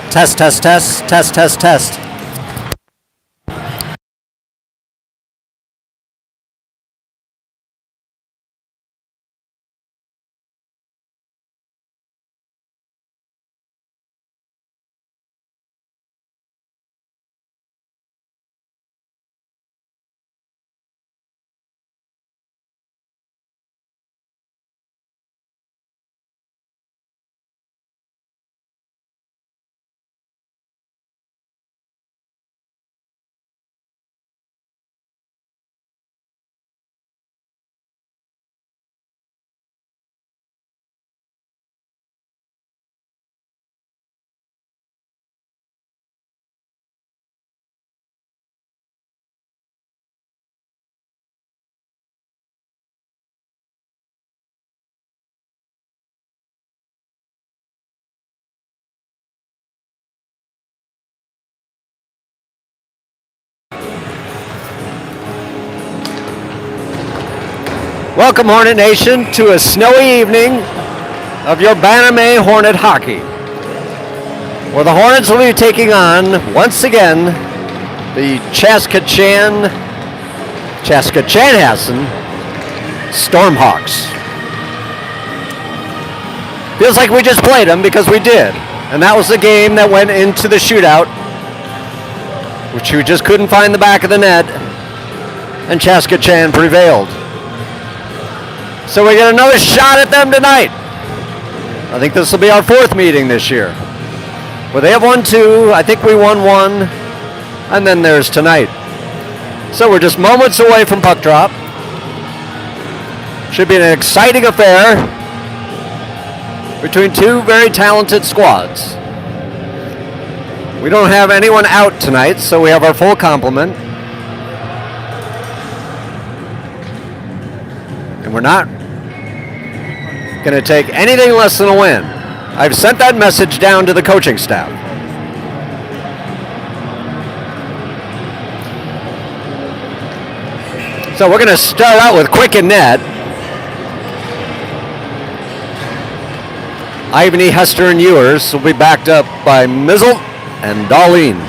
Test, test, test, test, test, test. Welcome, Hornet Nation, to a snowy evening of your Bantam Hornet hockey, where the Hornets will be taking on, once again, the Chanhassen Stormhawks. Feels like we just played them because we did. And that was the game that went into the shootout, which we just couldn't find the back of the net, and Chaska prevailed. So we get another shot at them tonight. I think this will be our fourth meeting this year. Well, they have won 2, I think we won 1, and then there's tonight. So we're just moments away from puck drop. Should be an exciting affair between 2 very talented squads. We don't have anyone out tonight, so we have our full complement. And we're not going to take anything less than a win. I've sent that message down to the coaching staff. So we're going to start out with Quick and Net. Ivany, Hester, and Ewers will be backed up by Mizzle and Darlene.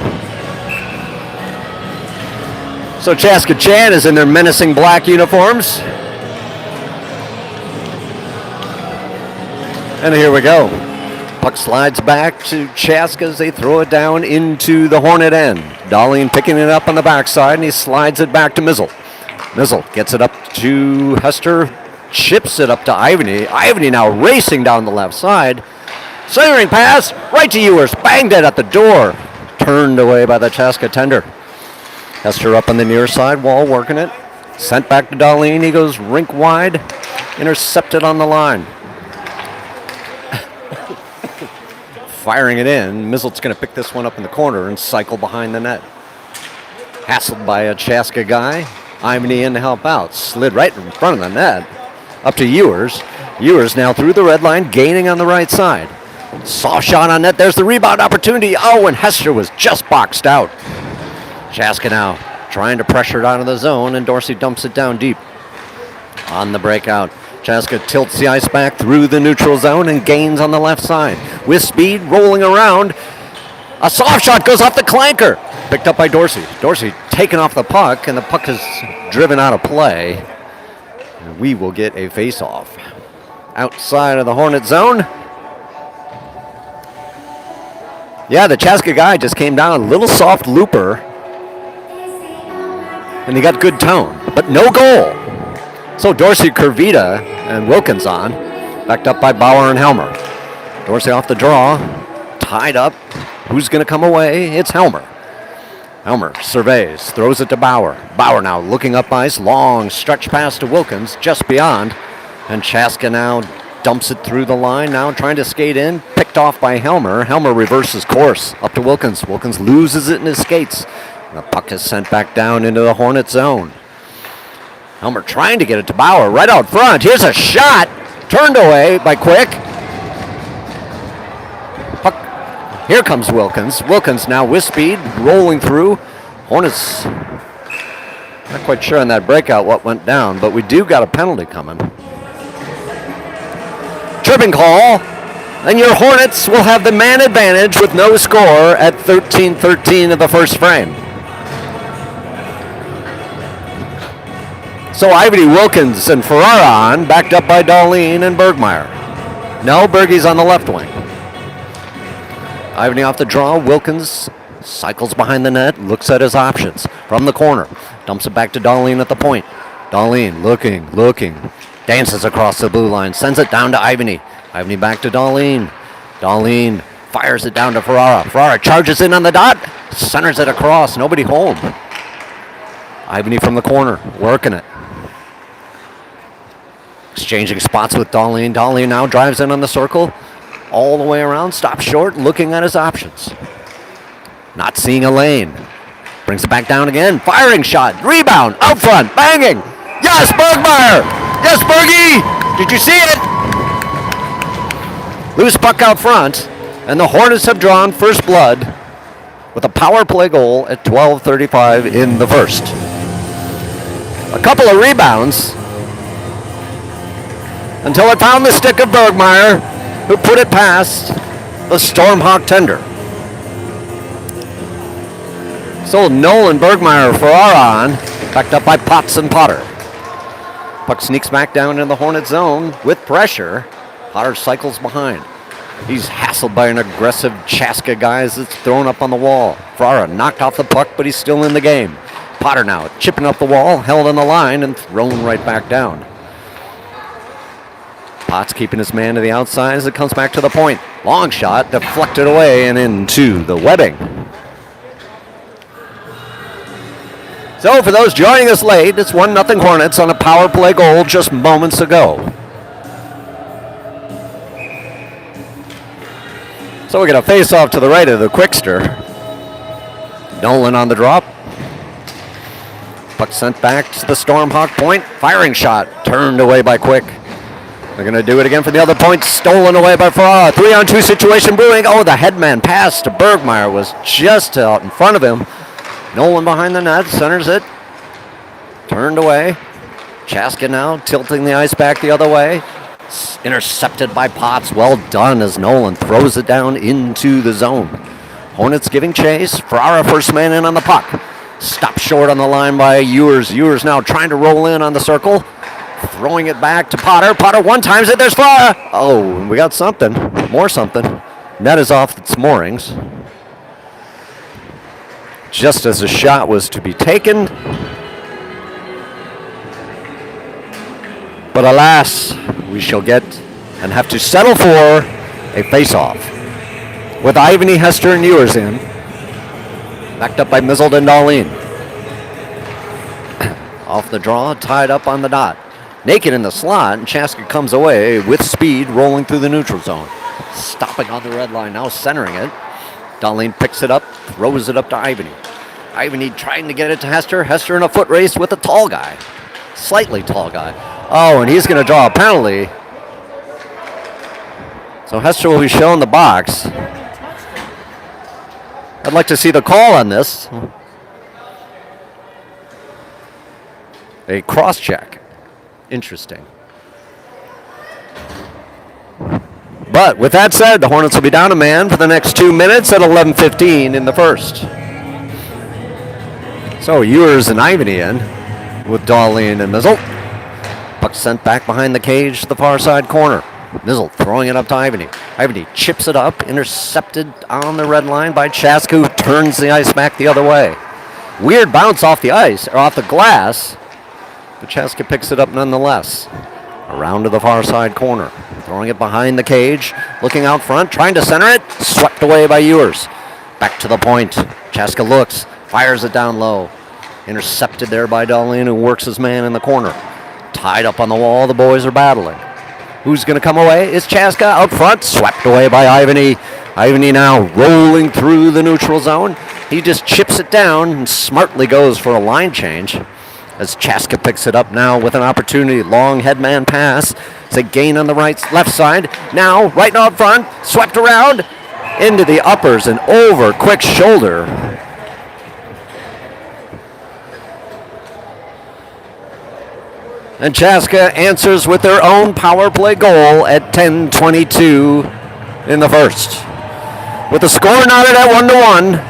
So Chaska is in their menacing black uniforms. And here we go. Puck slides back to Chaska as they throw it down into the Hornet end. Darlene picking it up on the backside, and he slides it back to Mizzle. Mizzle gets it up to Hester, chips it up to Ivany. Ivany now racing down the left side. Centering pass right to Ewers. Banged it at the door. Turned away by the Chaska tender. Hester up on the near side wall working it. Sent back to Darlene. He goes rink wide. Intercepted on the line. Firing it in. Mizzle's going to pick this one up in the corner and cycle behind the net. Hassled by a Chaska guy. Ivany in to help out. Slid right in front of the net. Up to Ewers. Ewers now through the red line, gaining on the right side. Soft shot on net. There's the rebound opportunity. Oh, and Hester was just boxed out. Chaska now trying to pressure it out of the zone, and Dorsey dumps it down deep. On the breakout, Chaska tilts the ice back through the neutral zone and gains on the left side. With speed, rolling around. A soft shot goes off the clanker. Picked up by Dorsey. Dorsey taken off the puck, and the puck is driven out of play. And we will get a face-off. Outside of the Hornet zone. Yeah, the Chaska guy just came down, a little soft looper. And he got good tone, but no goal. So Dorsey, Kurvita, and Wilkins on, backed up by Bauer and Helmer. Dorsey off the draw, tied up. Who's going to come away? It's Helmer. Helmer surveys, throws it to Bauer. Bauer now looking up ice, long stretch pass to Wilkins, just beyond. And Chaska now dumps it through the line, now trying to skate in, picked off by Helmer. Helmer reverses course, up to Wilkins. Wilkins loses it in his skates. And the puck is sent back down into the Hornet zone. Helmer trying to get it to Bauer right out front. Here's a shot. Turned away by Quick. Puck. Here comes Wilkins. Wilkins now with speed, rolling through. Hornets not quite sure on that breakout what went down, but we do got a penalty coming. Tripping call And your Hornets will have the man advantage with no score at 13-13 of the first frame. So Ivy, Wilkins, and Ferrara on, backed up by Darlene and Bergmeyer. No, Bergie's on the left wing. Ivy off the draw. Wilkins cycles behind the net, looks at his options from the corner. Dumps it back to Darlene at the point. Darlene looking. Dances across the blue line, sends it down to Ivy. Ivy back to Darlene. Darlene fires it down to Ferrara. Ferrara charges in on the dot, centers it across, nobody home. Ivy from the corner, working it. Exchanging spots with Darlene. Darlene now drives in on the circle, all the way around, stops short, looking at his options. Not seeing a lane. Brings it back down again, firing shot, rebound, out front, banging. Yes, Bergmeyer! Yes, Bergie! Did you see it? Loose puck out front, and the Hornets have drawn first blood with a power play goal at 12:35 in the first. A couple of rebounds until it found the stick of Bergmeyer, who put it past the Stormhawk tender. So Nolan, Bergmeyer, Ferrara on, backed up by Potts and Potter. Puck sneaks back down in the Hornet zone with pressure. Potter cycles behind. He's hassled by an aggressive Chaska guy as it's thrown up on the wall. Ferrara knocked off the puck, but he's still in the game. Potter now chipping up the wall, held on the line, and thrown right back down. Potts keeping his man to the outside as it comes back to the point. Long shot, deflected away and into the webbing. So for those joining us late, it's 1-0 Hornets on a power play goal just moments ago. So we got a face-off to the right of the Quickster. Nolan on the drop. Puck sent back to the Stormhawk point. Firing shot turned away by Quick. They're going to do it again from the other point. Stolen away by Ferrara. 3-on-2 situation brewing. Oh, the headman pass to Bergmeyer was just out in front of him. Nolan behind the net, centers it. Turned away. Chaska now tilting the ice back the other way. Intercepted by Potts. Well done as Nolan throws it down into the zone. Hornets giving chase. Ferrara first man in on the puck. Stopped short on the line by Ewers. Ewers now trying to roll in on the circle. Throwing it back to Potter. Potter one times it. There's Ferrara. Oh, we got something. More something. Net is off its moorings. Just as the shot was to be taken. But alas, we shall get and have to settle for a face-off. With Ivany, Hester, and Ewers in. Backed up by Mizzled and Darlene. Off the draw, tied up on the dot. Naked in the slot, and Chaska comes away with speed, rolling through the neutral zone. Stopping on the red line, now centering it. Darlene picks it up, throws it up to Ivany. Ivany trying to get it to Hester. Hester in a foot race with a tall guy. Slightly tall guy. Oh, and he's going to draw a penalty. So Hester will be shown the box. I'd like to see the call on this. A cross check. Interesting. But with that said, the Hornets will be down a man for the next 2 minutes at 11:15 in the first. So Ewers and Ivany in with Darlene and Mizzle. Puck sent back behind the cage to the far side corner. Mizzle throwing it up to Ivany. Ivany chips it up, intercepted on the red line by Chaska, who turns the ice back the other way. Weird bounce off the ice, or off the glass, but Chaska picks it up nonetheless. Around to the far side corner. Throwing it behind the cage, looking out front, trying to center it, swept away by Ewers. Back to the point. Chaska looks, fires it down low. Intercepted there by Darlene, who works his man in the corner. Tied up on the wall, the boys are battling. Who's going to come away? It's Chaska out front, swept away by Ivany. Ivany now rolling through the neutral zone. He just chips it down and smartly goes for a line change. As Chaska picks it up now with an opportunity. Long headman pass. It's a gain on the left side. Now, right out front, swept around into the uppers and over quick shoulder. And Chaska answers with their own power play goal at 10:22 in the first. With the score knotted at 1-1.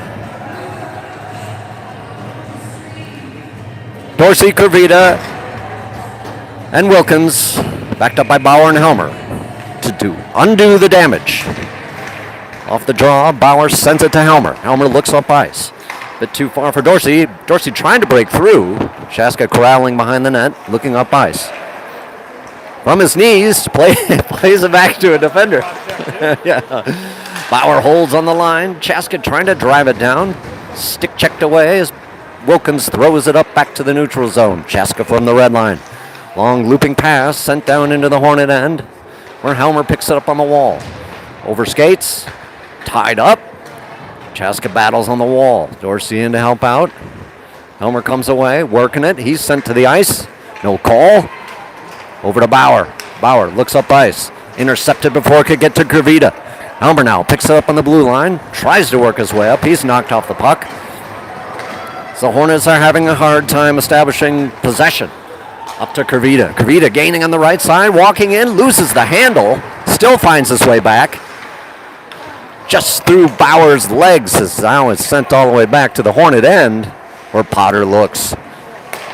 Dorsey, Kurvita, and Wilkins, backed up by Bauer and Helmer, to undo the damage. Off the draw, Bauer sends it to Helmer. Helmer looks up ice. A bit too far for Dorsey. Dorsey trying to break through. Chaska corralling behind the net, looking up ice. From his knees, plays it back to a defender. Yeah. Bauer holds on the line. Chaska trying to drive it down. Stick checked away as Wilkins throws it up back to the neutral zone. Chaska from the red line. Long looping pass sent down into the Hornet end, where Helmer picks it up on the wall. Over skates, tied up. Chaska battles on the wall. Dorsey in to help out. Helmer comes away, working it. He's sent to the ice. No call. Over to Bauer. Bauer looks up ice. Intercepted before it could get to Kurvita. Helmer now picks it up on the blue line. Tries to work his way up. He's knocked off the puck. So Hornets are having a hard time establishing possession. Up to Kurvita. Kurvita gaining on the right side. Walking in. Loses the handle. Still finds his way back. Just through Bauer's legs as now it's sent all the way back to the Hornet end, where Potter looks.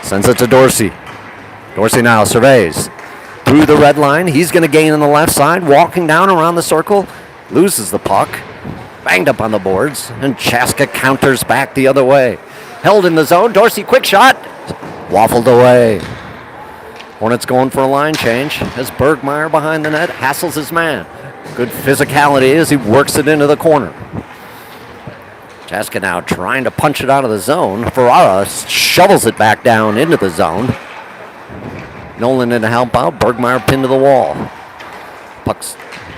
Sends it to Dorsey. Dorsey now surveys. Through the red line. He's going to gain on the left side. Walking down around the circle. Loses the puck. Banged up on the boards. And Chaska counters back the other way. Held in the zone. Dorsey, quick shot. Waffled away. Hornets going for a line change as Bergmeyer behind the net hassles his man. Good physicality as he works it into the corner. Chaska now trying to punch it out of the zone. Ferrara shovels it back down into the zone. Nolan in to help out. Bergmeyer pinned to the wall. Puck's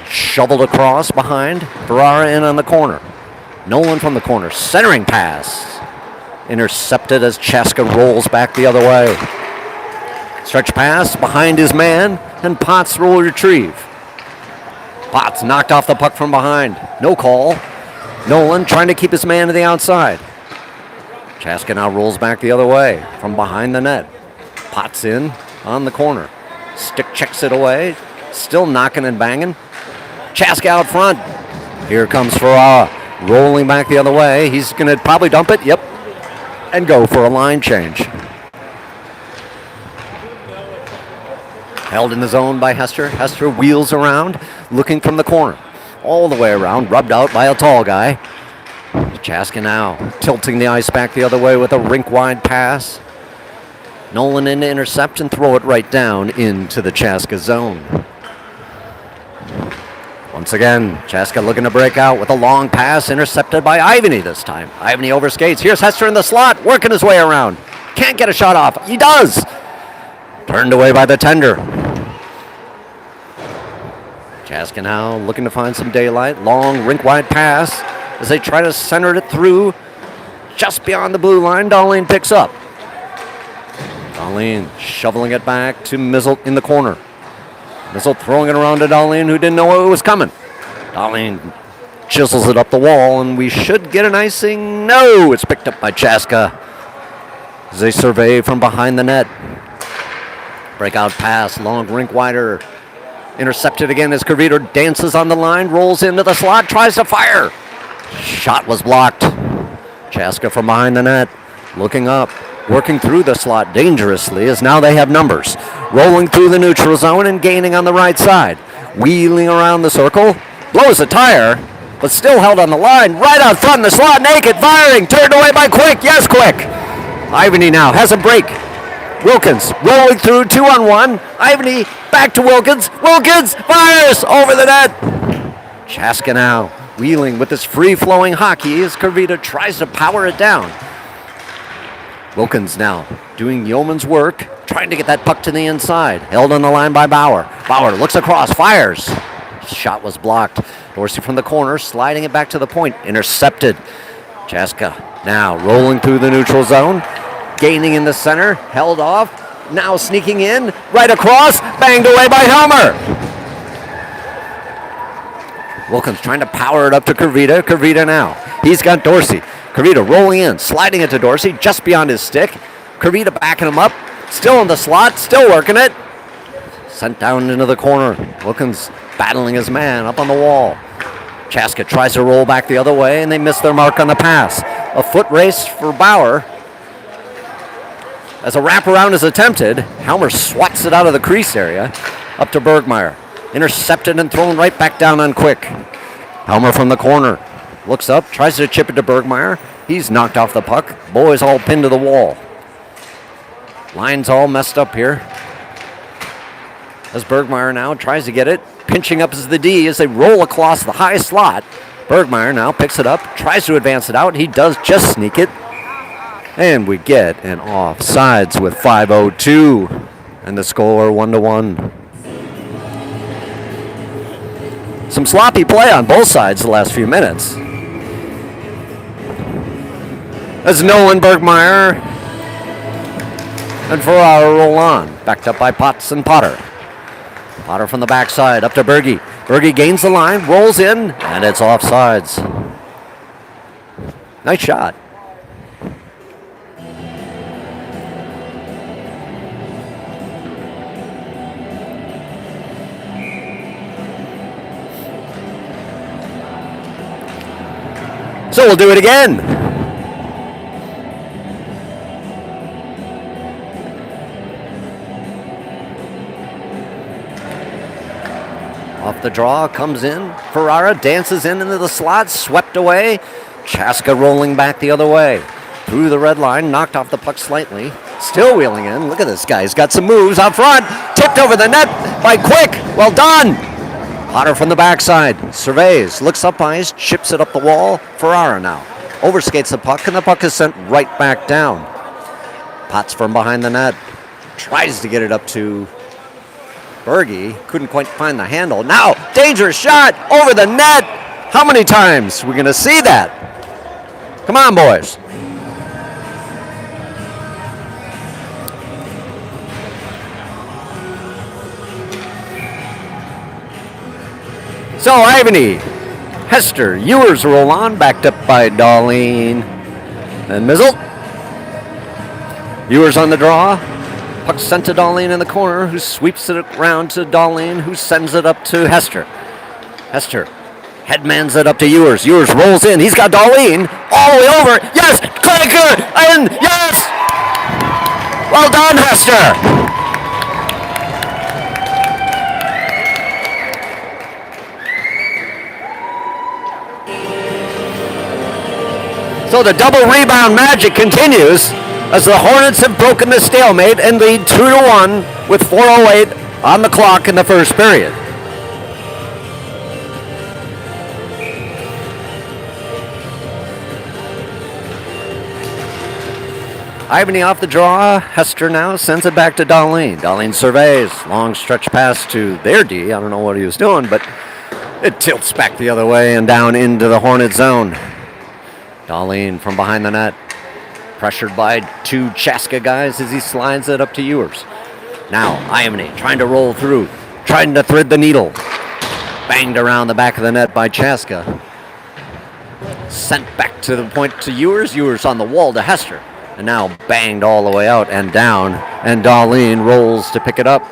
shoveled across behind. Ferrara in on the corner. Nolan from the corner. Centering pass. Intercepted as Chaska rolls back the other way. Stretch pass behind his man, and Potts will retrieve. Potts knocked off the puck from behind. No call. Nolan trying to keep his man to the outside. Chaska now rolls back the other way from behind the net. Potts in on the corner. Stick checks it away. Still knocking and banging. Chaska out front. Here comes Ferrara. Rolling back the other way. He's going to probably dump it. Yep. And go for a line change. Held in the zone by Hester. Hester wheels around, looking from the corner. All the way around, rubbed out by a tall guy. Chaska now tilting the ice back the other way with a rink-wide pass. Nolan in to intercept and throw it right down into the Chaska zone. Once again, Chaska looking to break out with a long pass, intercepted by Ivany this time. Ivany over skates. Here's Hester in the slot, working his way around. Can't get a shot off. He does. Turned away by the tender. Chaska now looking to find some daylight. Long rink-wide pass as they try to center it through just beyond the blue line. Dahlin picks up. Dahlin shoveling it back to Mizzle in the corner. Mizzle throwing it around to Dahlin, who didn't know it was coming. Dahlin chisels it up the wall, and we should get an icing. No, it's picked up by Chaska as they survey from behind the net. Breakout pass, long rink wider. Intercepted again as Kurvita dances on the line, rolls into the slot, tries to fire. Shot was blocked. Chaska from behind the net, looking up, working through the slot dangerously as now they have numbers. Rolling through the neutral zone and gaining on the right side. Wheeling around the circle, blows a tire, but still held on the line. Right out front in the slot, naked, firing, turned away by Quick. Yes, Quick. Ivany now has a break. Wilkins rolling through 2-on-1. Ivany back to Wilkins. Wilkins fires over the net. Chaska now wheeling with this free-flowing hockey as Kurvita tries to power it down. Wilkins now doing yeoman's work, trying to get that puck to the inside. Held on the line by Bauer. Bauer looks across, fires. Shot was blocked. Dorsey from the corner, sliding it back to the point. Intercepted. Chaska now rolling through the neutral zone. Gaining in the center, held off, now sneaking in, right across, banged away by Helmer. Wilkins trying to power it up to Kurvita. Kurvita now, he's got Dorsey. Kurvita rolling in, sliding it to Dorsey, just beyond his stick. Kurvita backing him up, still in the slot, still working it. Sent down into the corner. Wilkins battling his man up on the wall. Chaska tries to roll back the other way, and they miss their mark on the pass. A foot race for Bauer. As a wraparound is attempted, Helmer swats it out of the crease area up to Bergmeyer. Intercepted and thrown right back down on Quick. Helmer from the corner. Looks up, tries to chip it to Bergmeyer. He's knocked off the puck. Boys all pinned to the wall. Line's all messed up here. As Bergmeyer now tries to get it. Pinching up as the D as they roll across the high slot. Bergmeyer now picks it up, tries to advance it out. He does just sneak it. And we get an offsides with 5:02. And the score 1-1. Some sloppy play on both sides the last few minutes. As Nolan, Bergmeyer, and Ferrara roll on. Backed up by Potts and Potter. Potter from the backside, up to Berge. Berge gains the line, rolls in, and it's offsides. Nice shot. So we'll do it again. Off the draw, comes in. Ferrara dances into the slot, swept away. Chaska rolling back the other way. Through the red line, knocked off the puck slightly. Still wheeling in. Look at this guy. He's got some moves up front. Tipped over the net by Quick. Well done. Potter from the backside. Surveys. Looks up ice. Chips it up the wall. Ferrara now. Overskates the puck, and the puck is sent right back down. Potts from behind the net. Tries to get it up to Berge. Couldn't quite find the handle. Now, dangerous shot over the net. How many times are we going to see that? Come on, boys. So, Ivany, Hester, Ewers roll on, backed up by Darlene and Mizzle. Ewers on the draw. Puck sent to Darlene in the corner, who sweeps it around to Darlene, who sends it up to Hester. Hester headmans it up to Ewers. Ewers rolls in. He's got Darlene all the way over. Yes! Clanker! And yes! Well done, Hester! So the double rebound magic continues as the Hornets have broken the stalemate and lead 2-1 with 4:08 on the clock in the first period. Ivany off the draw. Hester now sends it back to Darlene. Darlene surveys. Long stretch pass to their D. I don't know what he was doing, but it tilts back the other way and down into the Hornet zone. Darlene from behind the net. Pressured by two Chaska guys as he slides it up to Ewers. Now, Ivany trying to roll through. Trying to thread the needle. Banged around the back of the net by Chaska. Sent back to the point to Ewers. Ewers on the wall to Hester. And now banged all the way out and down. And Darlene rolls to pick it up.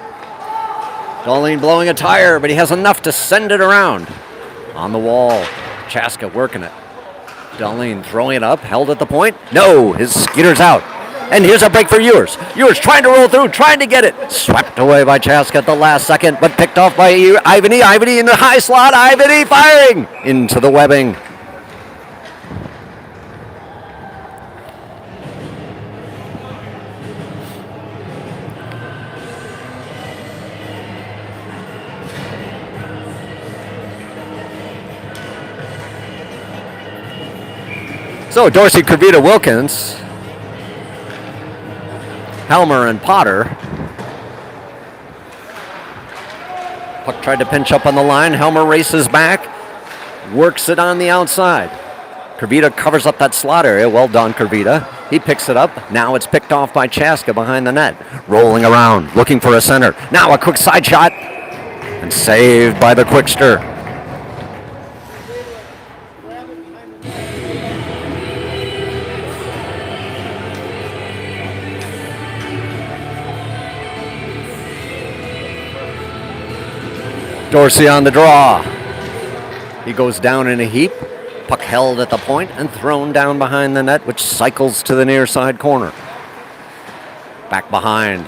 Darlene blowing a tire, but he has enough to send it around. On the wall. Chaska working it. Darlene throwing it up, held at the point. No, his skitter's out. And here's a break for Ewers. Ewers trying to roll through, trying to get it. Swept away by Chaska at the last second, but picked off by Ivany. Ivany in the high slot. Ivany firing into the webbing. So Dorsey, Kravita, Wilkins, Helmer, and Potter. Puck tried to pinch up on the line. Helmer races back, works it on the outside. Kravita covers up that slot area. Well done, Kravita. He picks it up. Now it's picked off by Chaska behind the net. Rolling around, looking for a center. Now a quick side shot, and saved by the Quickster. Dorsey on the draw. He goes down in a heap. Puck held at the point and thrown down behind the net, which cycles to the near side corner. Back behind.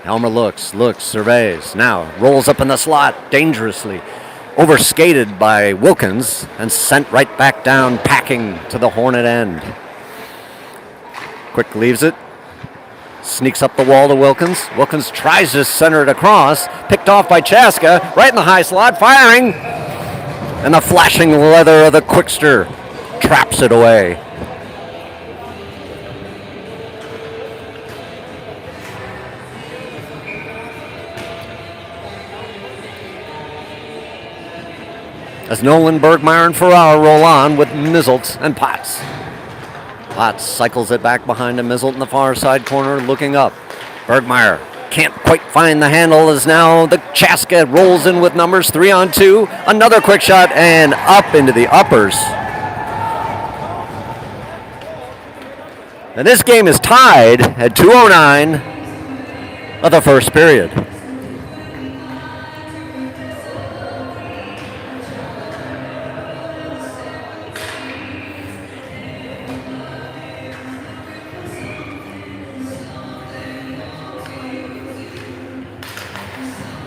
Helmer looks, surveys. Now rolls up in the slot dangerously. Overskated by Wilkins and sent right back down, packing to the Hornet end. Quick leaves it. Sneaks up the wall to Wilkins. Wilkins tries to center it across. Picked off by Chaska. Right in the high slot. Firing. And the flashing leather of the Quickster traps it away. As Nolan, Bergmeyer, and Ferrara roll on with Mizzelt and Potts. Potts cycles it back behind a Mizzelt in the far side corner, looking up. Bergmeyer can't quite find the handle as now the Chaska rolls in with numbers 3-on-2. Another quick shot and up into the uppers. And this game is tied at 2:09 of the first period.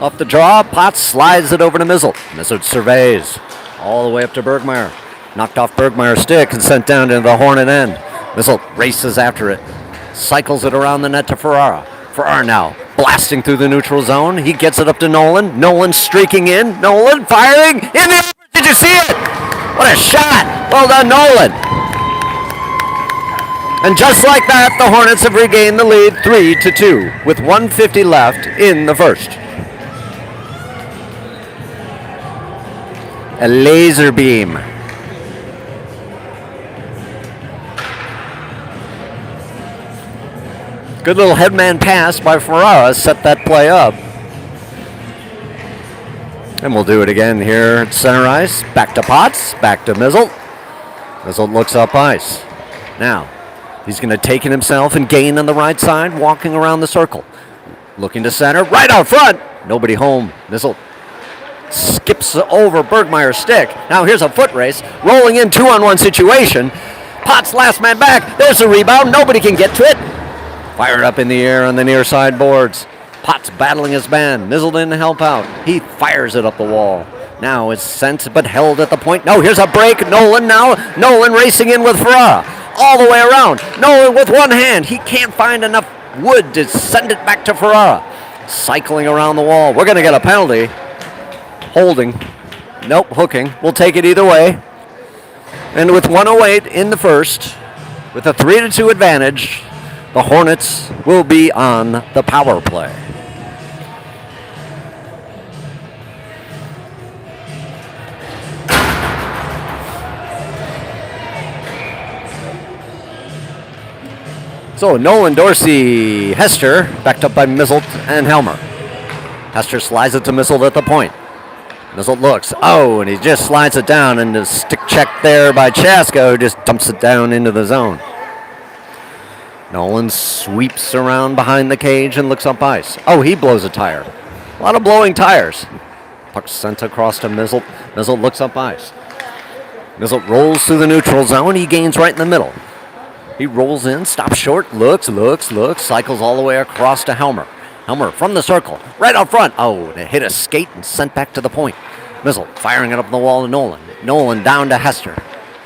Off the draw, Potts slides it over to Mizzelt. Mizzelt surveys all the way up to Bergmeyer. Knocked off Bergmeyer's stick and sent down into the Hornet end. Mizzelt races after it. Cycles it around the net to Ferrara. Ferrara now blasting through the neutral zone. He gets it up to Nolan. Nolan streaking in. Nolan firing in the... Did you see it? What a shot. Well done, Nolan. And just like that, the Hornets have regained the lead 3-2 with 1:50 left in the first. A laser beam. Good little headman pass by Ferrara set that play up. And we'll do it again here at center ice. Back to Potts, back to Mizzelt. Mizzelt looks up ice. Now, he's going to take it himself and gain on the right side, walking around the circle. Looking to center, right out front. Nobody home. Mizzelt skips over Bergmeyer's stick. Now here's a foot race. Rolling in 2-on-1 situation. Potts last man back. There's a rebound. Nobody can get to it. Fired up in the air on the near side boards. Potts battling his man. Mizzelt in to help out. He fires it up the wall. Now it's sent but held at the point. No, here's a break. Nolan now. Nolan racing in with Ferrara. All the way around. Nolan with one hand. He can't find enough wood to send it back to Ferrara. Cycling around the wall. We're going to get a penalty. Holding. Nope, hooking. We'll take it either way. And with 1:08 in the first, with a 3-2 advantage, the Hornets will be on the power play. So Nolan, Dorsey, Hester, backed up by Mizzelt and Helmer. Hester slides it to Mizzelt at the point. Mizzelt looks. Oh, and he just slides it down, and the stick check there by Chaska, who just dumps it down into the zone. Nolan sweeps around behind the cage and looks up ice. Oh, he blows a tire. A lot of blowing tires. Puck sent across to Mizzelt. Mizzelt looks up ice. Mizzelt rolls through the neutral zone. He gains right in the middle. He rolls in, stops short, looks, cycles all the way across to Helmer. Helmer from the circle, right out front. Oh, and it hit a skate and sent back to the point. Mizzelt firing it up the wall to Nolan. Nolan down to Hester.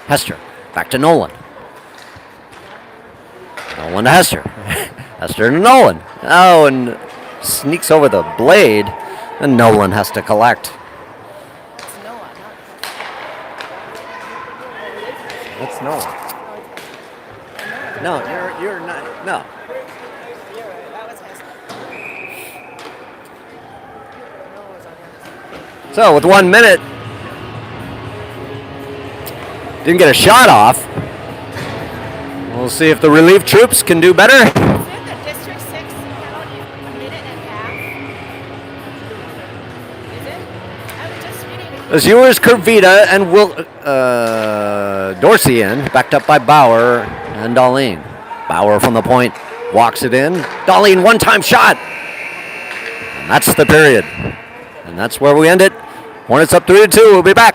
Hester back to Nolan. Nolan to Hester. Hester to Nolan. Oh, and sneaks over the blade, and Nolan has to collect. It's Nolan. No, you're not. No. So with 1 minute, didn't get a shot off. We'll see if the relief troops can do better. Is it the District 6 penalty a minute and a half? Is it? I was just reading. As yours, Kurvita and Dorsey in, backed up by Bauer and Darlene. Bauer from the point, walks it in. Darlene, one-time shot. And that's the period. And that's where we end it. Hornets up 3-2. We'll be back.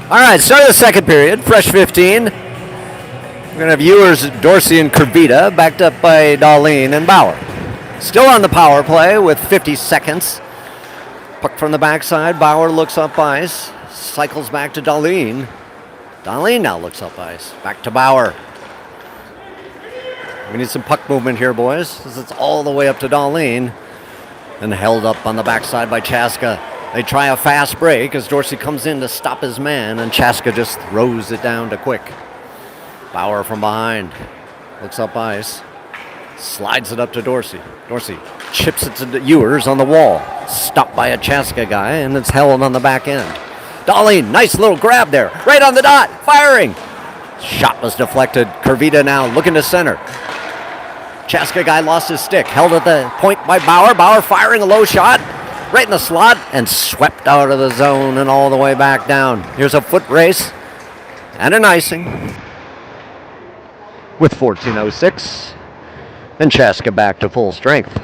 All right, start of the second period, fresh 15. We're going to have Ewers, Dorsey, and Kervita backed up by Darlene and Bauer. Still on the power play with 50 seconds. Puck from the backside. Bauer looks up ice. Cycles back to Darlene. Darlene now looks up ice. Back to Bauer. We need some puck movement here, boys, as it's all the way up to Darlene. And held up on the backside by Chaska. They try a fast break as Dorsey comes in to stop his man, and Chaska just throws it down to Quick. Bauer from behind. Looks up ice. Slides it up to Dorsey. Dorsey chips it to Ewers on the wall. Stopped by a Chaska guy, and it's held on the back end. Darlene, nice little grab there. Right on the dot. Firing. Shot was deflected. Kervita now looking to center. Chaska guy lost his stick. Held at the point by Bauer. Bauer firing a low shot. Right in the slot. And swept out of the zone and all the way back down. Here's a foot race. And an icing. With 14:06. And Chaska back to full strength.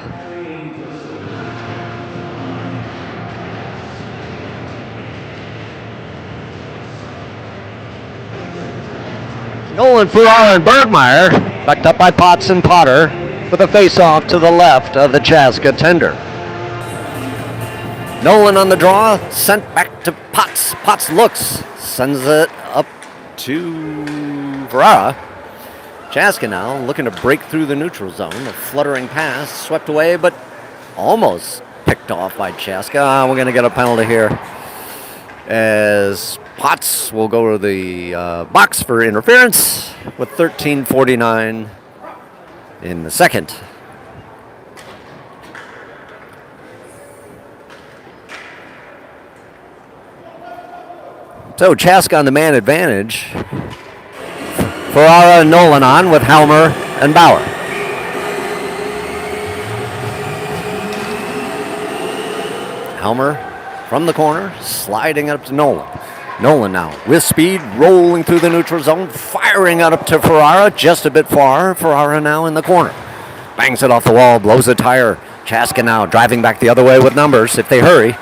Nolan, Ferrara, and Bergmeyer, backed up by Potts and Potter, with a face-off to the left of the Chaska tender. Nolan on the draw, sent back to Potts. Potts looks, sends it up to Ferrara. Chaska now looking to break through the neutral zone. A fluttering pass, swept away, but almost picked off by Chaska. We're going to get a penalty here, as Potts will go to the box for interference with 13:49 in the second. So Chaska on the man advantage. Ferrara and Nolan on with Helmer and Bauer. Helmer from the corner, sliding up to Nolan. Nolan now with speed, rolling through the neutral zone, firing out up to Ferrara, just a bit far. Ferrara now in the corner. Bangs it off the wall, blows a tire. Chaska now driving back the other way with numbers if they hurry.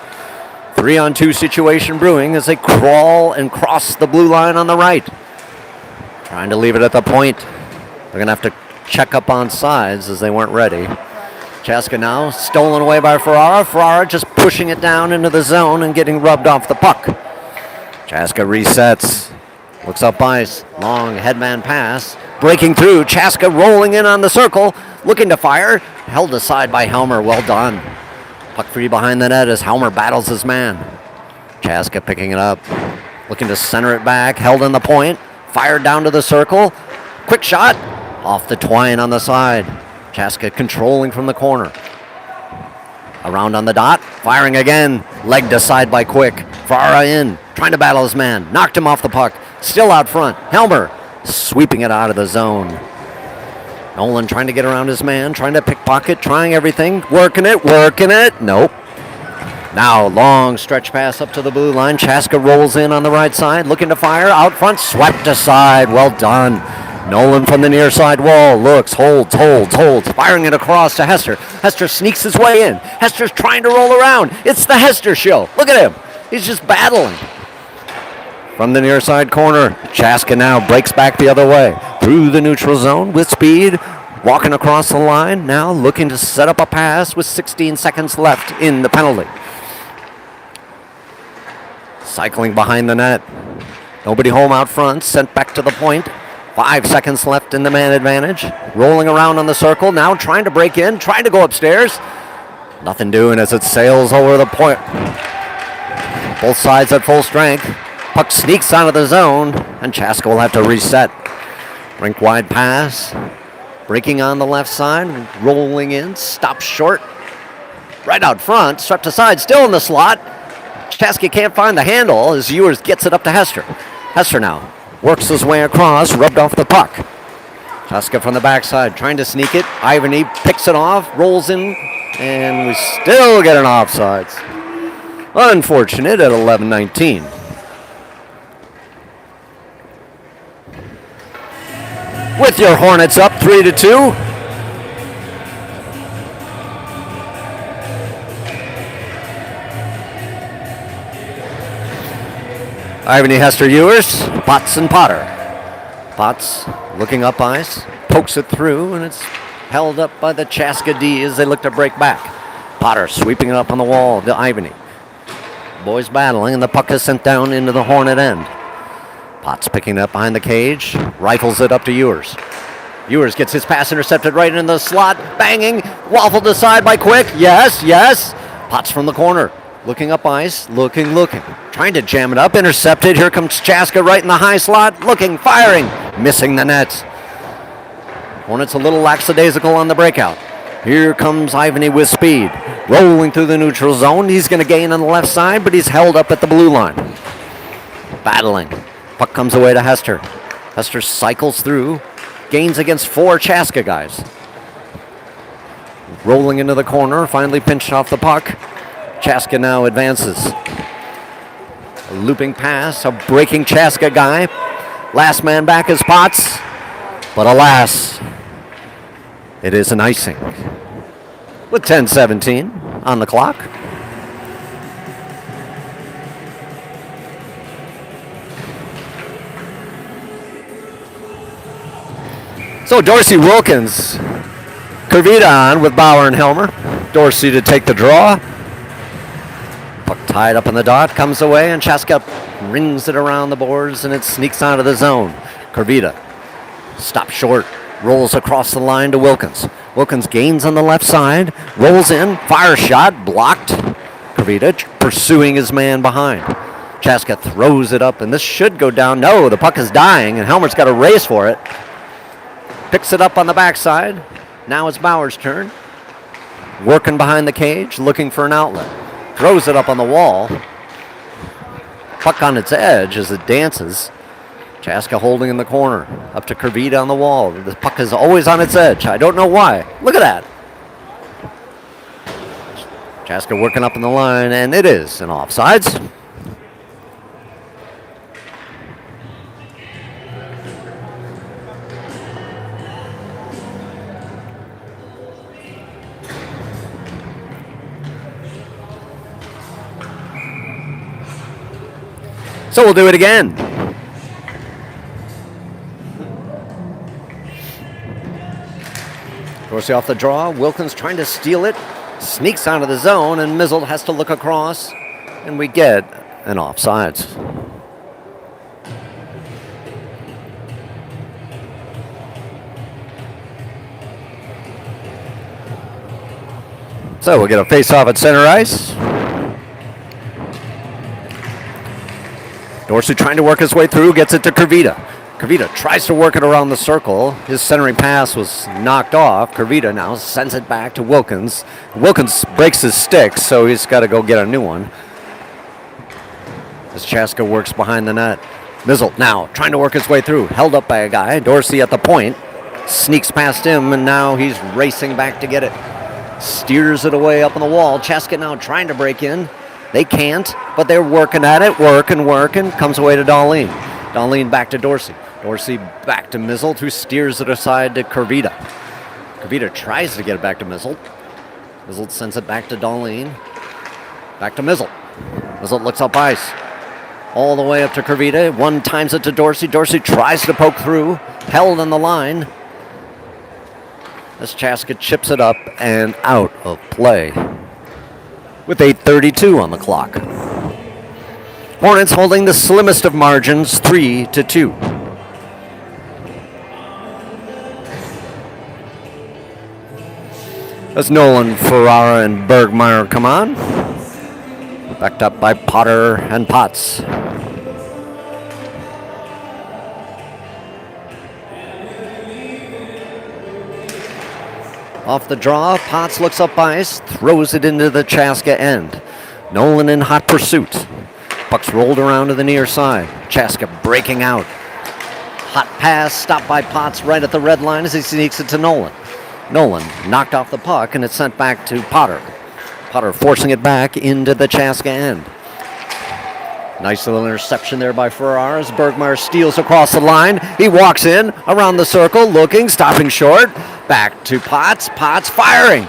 3-on-2 situation brewing as they crawl and cross the blue line on the right. Trying to leave it at the point. They're going to have to check up on sides as they weren't ready. Chaska now stolen away by Ferrara. Ferrara just pushing it down into the zone and getting rubbed off the puck. Chaska resets. Looks up ice. Long headman pass. Breaking through. Chaska rolling in on the circle. Looking to fire. Held aside by Helmer. Well done. Puck free behind the net as Helmer battles his man. Chaska picking it up. Looking to center it back. Held in the point. Fired down to the circle. Quick shot. Off the twine on the side. Chaska controlling from the corner. Around on the dot. Firing again. Legged aside by Quick. Ferrara in. Trying to battle his man. Knocked him off the puck. Still out front. Helmer sweeping it out of the zone. Nolan trying to get around his man. Trying to pickpocket. Trying everything. Working it. Working it. Nope. Now, long stretch pass up to the blue line. Chaska rolls in on the right side, looking to fire. Out front, swept aside. Well done. Nolan from the near side wall. Looks, holds. Firing it across to Hester. Hester sneaks his way in. Hester's trying to roll around. It's the Hester show. Look at him. He's just battling. From the near side corner, Chaska now breaks back the other way. Through the neutral zone with speed. Walking across the line. Now looking to set up a pass with 16 seconds left in the penalty. Cycling behind the net. Nobody home out front. Sent back to the point. 5 seconds left in the man advantage. Rolling around on the circle. Now trying to break in. Trying to go upstairs. Nothing doing as it sails over the point. Both sides at full strength. Puck sneaks out of the zone. And Chaska will have to reset. Rink wide pass. Breaking on the left side. Rolling in. Stops short. Right out front. Swept aside. Still in the slot. Chaska can't find the handle as Ewers gets it up to Hester. Hester now works his way across, rubbed off the puck. Chaska from the backside trying to sneak it. Ivany picks it off, rolls in, and we still get an offsides. Unfortunate at 11:19. With your Hornets up 3-2. Ivany, Hester, Ewers, Potts, and Potter. Potts looking up ice, pokes it through, and it's held up by the Chaska D as they look to break back. Potter sweeping it up on the wall to Ivany. Boys battling, and the puck is sent down into the Hornet end. Potts picking it up behind the cage, rifles it up to Ewers. Ewers gets his pass intercepted right in the slot, banging, waffled aside by Quick. Yes. Potts from the corner, looking up ice, looking, trying to jam it up, intercepted. Here comes Chaska right in the high slot, looking, firing, missing the net. Hornets a little lackadaisical on the breakout. Here comes Ivany with speed, rolling through the neutral zone. He's going to gain on the left side, but he's held up at the blue line. Battling. Puck comes away to Hester. Hester cycles through, gains against 4 Chaska guys. Rolling into the corner, finally pinched off the puck. Chaska now advances. A looping pass, a breaking Chaska guy. Last man back is Potts, but alas, it is an icing. With 10:17 on the clock. So Dorsey Wilkins, Kurvita on with Bauer and Helmer. Dorsey to take the draw. Puck tied up in the dot, comes away, and Chaska rings it around the boards, and it sneaks out of the zone. Kurvita stops short, rolls across the line to Wilkins. Wilkins gains on the left side, rolls in, fire shot, blocked. Kurvita pursuing his man behind. Chaska throws it up, and this should go down. No, the puck is dying, and Helmer's got a race for it. Picks it up on the backside. Now it's Bauer's turn. Working behind the cage, looking for an outlet. Throws it up on the wall. Puck on its edge as it dances. Chaska holding in the corner. Up to Kurvita on the wall. The puck is always on its edge. I don't know why. Look at that. Chaska working up in the line, and it is an offsides. So we'll do it again. Dorsey off the draw. Wilkins trying to steal it. Sneaks out of the zone, and Mizzle has to look across. And we get an offsides. So we'll get a face-off at center ice. Dorsey trying to work his way through, gets it to Kurvita. Kurvita tries to work it around the circle. His centering pass was knocked off. Kurvita now sends it back to Wilkins. Wilkins breaks his stick, so he's got to go get a new one. As Chaska works behind the net. Mizzle now trying to work his way through. Held up by a guy. Dorsey at the point. Sneaks past him, and now he's racing back to get it. Steers it away up on the wall. Chaska now trying to break in. They can't, but they're working at it, working. Comes away to Darlene. Darlene back to Dorsey. Dorsey back to Mizzle, who steers it aside to Kurvita. Kurvita tries to get it back to Mizzle. Mizzle sends it back to Darlene. Back to Mizzle. Mizzle looks up ice. All the way up to Kurvita. One times it to Dorsey. Dorsey tries to poke through. Held on the line. As Chaska chips it up and out of play. With 8:32 on the clock. Hornets holding the slimmest of margins, 3-2. As Nolan, Ferrara, and Bergmeyer come on. Backed up by Potter and Potts. Off the draw, Potts looks up ice, throws it into the Chaska end. Nolan in hot pursuit. Puck's rolled around to the near side. Chaska breaking out. Hot pass, stopped by Potts right at the red line as he sneaks it to Nolan. Nolan knocked off the puck, and it's sent back to Potter. Potter forcing it back into the Chaska end. Nice little interception there by Ferrara as Bergmeyer steals across the line. He walks in, around the circle, looking, stopping short. Back to Potts. Potts firing.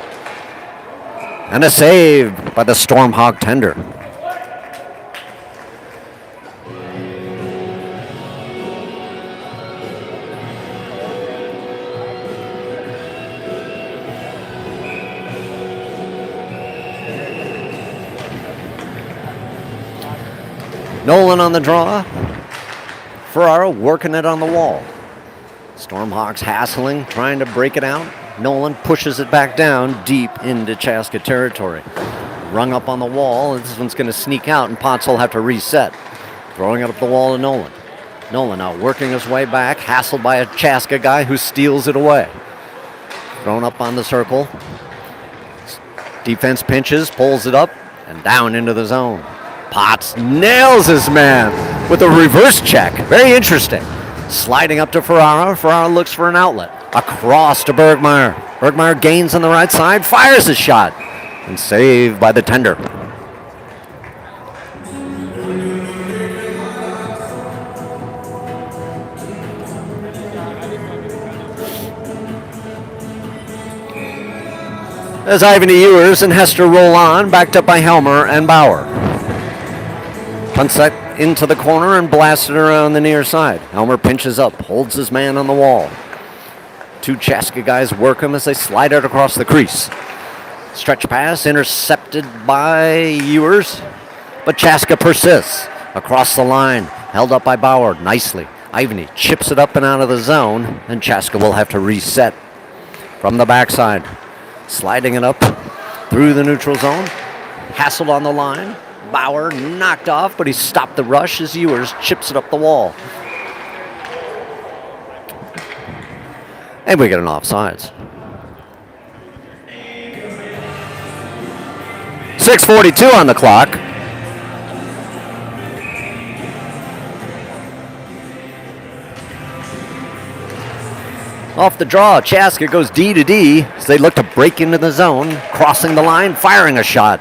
And a save by the Stormhawk tender. Nolan on the draw. Ferrara working it on the wall. Stormhawks hassling, trying to break it out. Nolan pushes it back down deep into Chaska territory. Rung up on the wall, and this one's going to sneak out, and Potts will have to reset. Throwing it up the wall to Nolan. Nolan now working his way back, hassled by a Chaska guy who steals it away. Thrown up on the circle. Defense pinches, pulls it up, and down into the zone. Potts nails his man with a reverse check. Very interesting. Sliding up to Ferrara. Ferrara looks for an outlet. Across to Bergmeyer. Bergmeyer gains on the right side, fires his shot, and saved by the tender. As Ivan Ewers and Hester roll on, backed up by Helmer and Bauer. Punts that into the corner and blasted around the near side. Helmer pinches up, holds his man on the wall. Two Chaska guys work him as they slide it across the crease. Stretch pass intercepted by Ewers, but Chaska persists. Across the line, held up by Bauer nicely. Ivany chips it up and out of the zone, and Chaska will have to reset from the backside. Sliding it up through the neutral zone. Hassled on the line. Bauer knocked off, but he stopped the rush as Ewers chips it up the wall. And we get an offsides. 6:42 on the clock. Off the draw, Chaska goes D to D as they look to break into the zone, crossing the line, firing a shot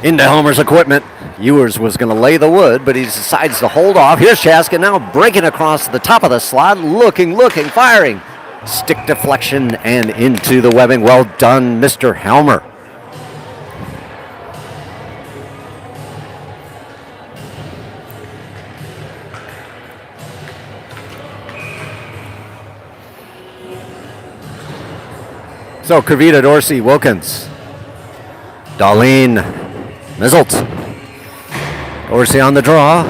into Homer's equipment. Ewers was going to lay the wood, but he decides to hold off. Here's Chaska now breaking across the top of the slot, looking, firing. Stick deflection and into the webbing. Well done, Mr. Helmer. So, Kravita, Dorsey, Wilkins, Darlene, Mizzelt. Dorsey on the draw.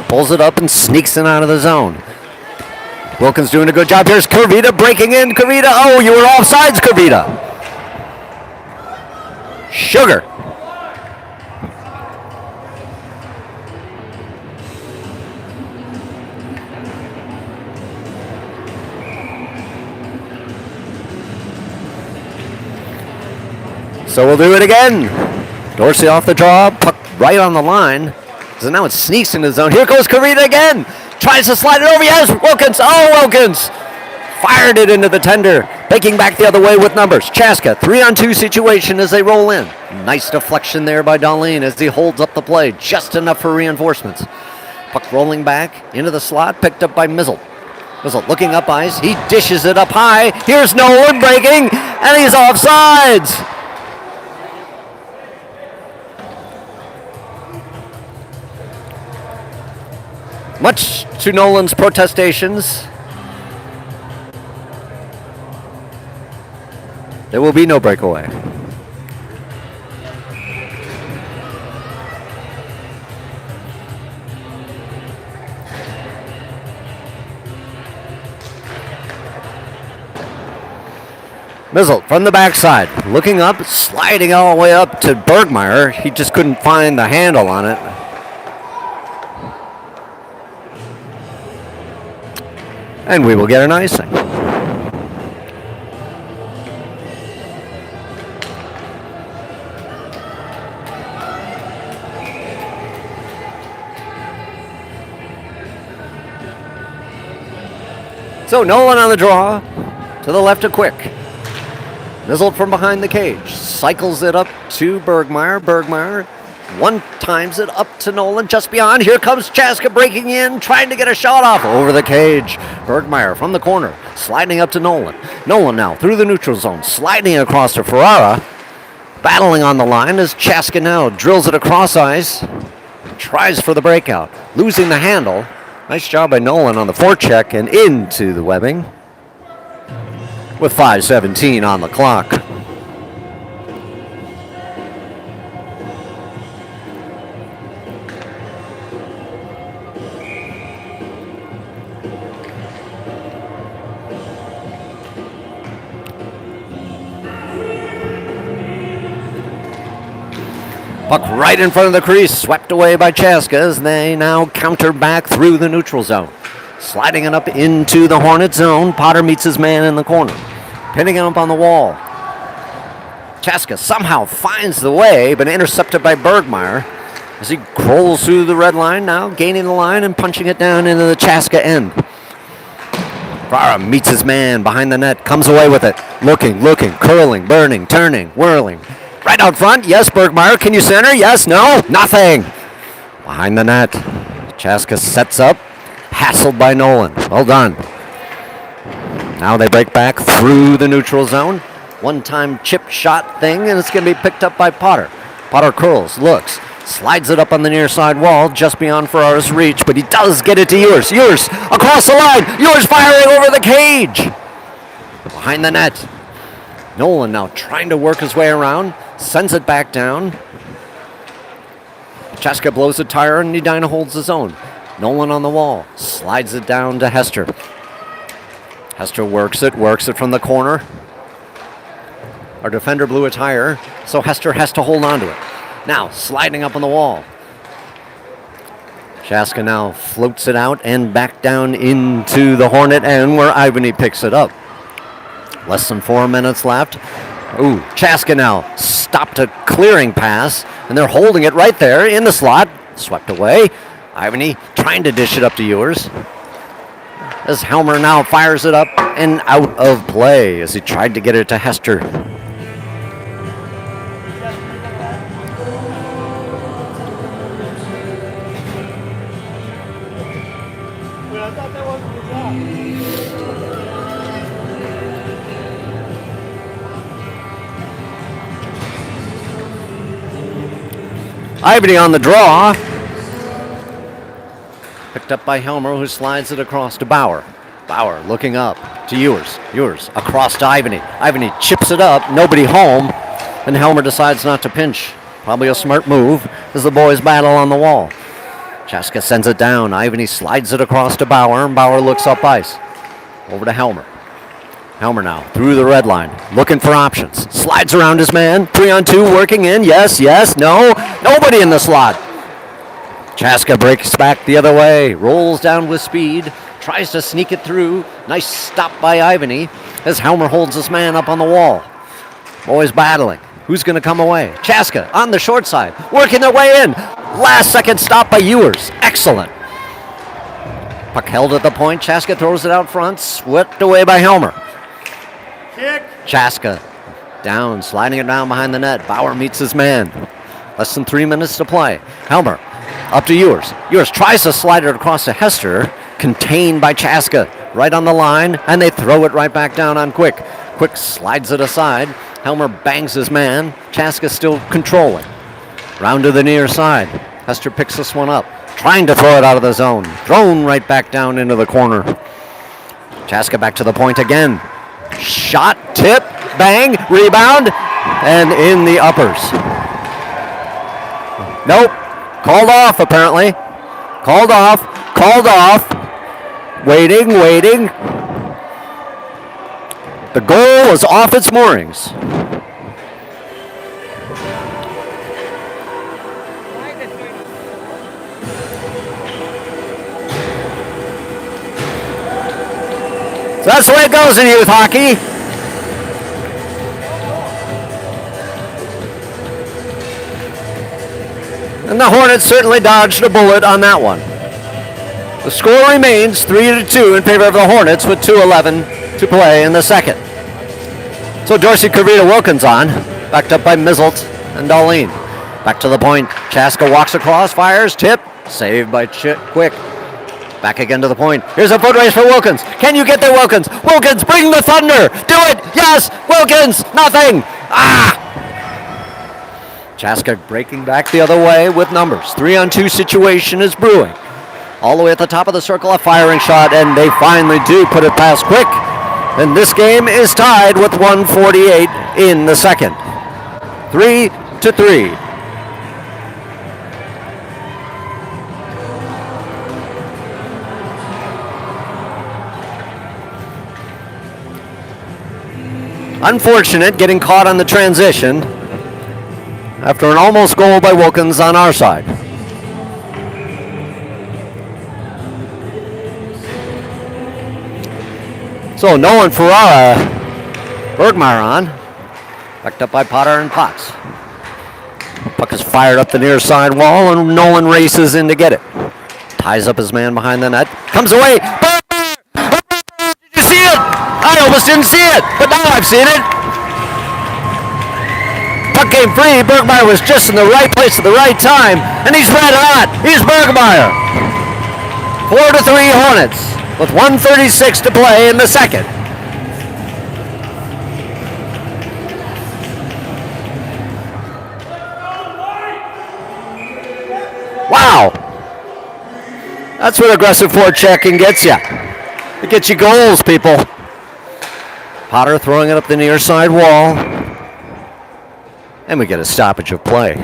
Pulls it up and sneaks it out of the zone. Wilkins doing a good job. Here's Kravita breaking in. Kravita, oh, you were offsides, Kravita. Sugar. So we'll do it again. Dorsey off the draw, puck right on the line. So now it sneaks into the zone. Here goes Kravita again. Tries to slide it over. Yes, Wilkins. Oh, Wilkins. Fired it into the tender. Taking back the other way with numbers. Chaska, 3-on-2 situation as they roll in. Nice deflection there by Darlene as he holds up the play. Just enough for reinforcements. Puck rolling back into the slot. Picked up by Mizzle. Mizzle looking up ice. He dishes it up high. Here's Nolan breaking. And he's offsides. Much to Nolan's protestations, there will be no breakaway. Mizzle from the backside, looking up, sliding all the way up to Bergmeyer. He just couldn't find the handle on it. And we will get an icing. So Nolan on the draw, to the left of Quick. Mizzled from behind the cage, cycles it up to Bergmeyer. Bergmeyer one times it up to Nolan just beyond. Here comes Chaska breaking in, trying to get a shot off over the cage. Bergmeyer from the corner, sliding up to Nolan. Nolan now through the neutral zone, sliding across to Ferrara. Battling on the line as Chaska now drills it across ice. Tries for the breakout, losing the handle. Nice job by Nolan on the forecheck and into the webbing. With 5:17 on the clock. Puck right in front of the crease, swept away by Chaska as they now counter back through the neutral zone. Sliding it up into the Hornet zone, Potter meets his man in the corner, pinning him up on the wall. Chaska somehow finds the way, but intercepted by Bergmeyer as he crawls through the red line, now gaining the line and punching it down into the Chaska end. Vara meets his man behind the net, comes away with it. Looking, curling, burning, turning, whirling. Right out front, yes, Bergmeyer. Can you center? Yes, no, nothing. Behind the net, Chaska sets up, hassled by Nolan. Well done. Now they break back through the neutral zone. One-time chip shot thing, and it's going to be picked up by Potter. Potter curls, looks, slides it up on the near side wall, just beyond Ferrara's reach, but he does get it to Ewers. Ewers across the line. Ewers firing over the cage. Behind the net. Nolan now trying to work his way around, sends it back down. Chaska blows a tire, and Edina holds his own. Nolan on the wall, slides it down to Hester. Hester works it from the corner. Our defender blew a tire, so Hester has to hold on to it. Now, sliding up on the wall. Chaska now floats it out and back down into the Hornet end where Ivany picks it up. Less than 4 minutes left. Ooh, Chaska now stopped a clearing pass, and they're holding it right there in the slot. Swept away. Ivany trying to dish it up to Ewers. As Helmer now fires it up and out of play as he tried to get it to Hester. Ivany on the draw. Picked up by Helmer, who slides it across to Bauer. Bauer looking up to Ewers. Ewers across to Ivany. Ivany chips it up, nobody home, and Helmer decides not to pinch. Probably a smart move as the boys battle on the wall. Chaska sends it down. Ivany slides it across to Bauer, and Bauer looks up ice. Over to Helmer. Helmer now through the red line, looking for options. Slides around his man. 3-on-2, working in. Yes, no. Nobody in the slot. Chaska breaks back the other way, rolls down with speed, tries to sneak it through. Nice stop by Ivany as Helmer holds his man up on the wall. Boys battling. Who's going to come away? Chaska on the short side, working their way in. Last second stop by Ewers. Excellent. Puck held at the point. Chaska throws it out front, swept away by Helmer. Kick. Chaska down, sliding it down behind the net. Bauer meets his man. Less than 3 minutes to play. Helmer up to Ewers. Ewers tries to slide it across to Hester, contained by Chaska. Right on the line, and they throw it right back down on Quick. Quick slides it aside. Helmer bangs his man. Chaska still controlling. Round to the near side. Hester picks this one up, trying to throw it out of the zone. Thrown right back down into the corner. Chaska back to the point again. Shot, tip, bang, rebound, and in the uppers. Nope. Called off, apparently. Called off. Waiting. The goal was off its moorings. So that's the way it goes in youth hockey. And the Hornets certainly dodged a bullet on that one. The score remains 3-2 in favor of the Hornets with 2:11 to play in the second. So Dorsey, Kavita, Wilkins on, backed up by Mizzelt and Darlene. Back to the point. Chaska walks across, fires, tip, saved by Quick. Back again to the point. Here's a foot race for Wilkins. Can you get there, Wilkins? Wilkins, bring the thunder. Do it. Yes. Wilkins, nothing. Chaska breaking back the other way with numbers. 3-on-2 situation is brewing. All the way at the top of the circle, a firing shot, and they finally do put it past Quick. And this game is tied with 1:48 in the second. 3-3. Unfortunate getting caught on the transition. after an almost goal by Wilkins on our side. So Nolan Ferrara, Bergmeyer on. Backed up by Potter and Potts. Puck is fired up the near side wall, and Nolan races in to get it. Ties up his man behind the net. Comes away. Did you see it? I almost didn't see it, but now I've seen it. Puck came free. Bergmeyer was just in the right place at the right time, and he's red hot. He's Bergmeyer. 4-3 Hornets with 1:36 to play in the second. Wow. That's what aggressive forechecking gets you. It gets you goals, people. Potter throwing it up the near side wall. And we get a stoppage of play.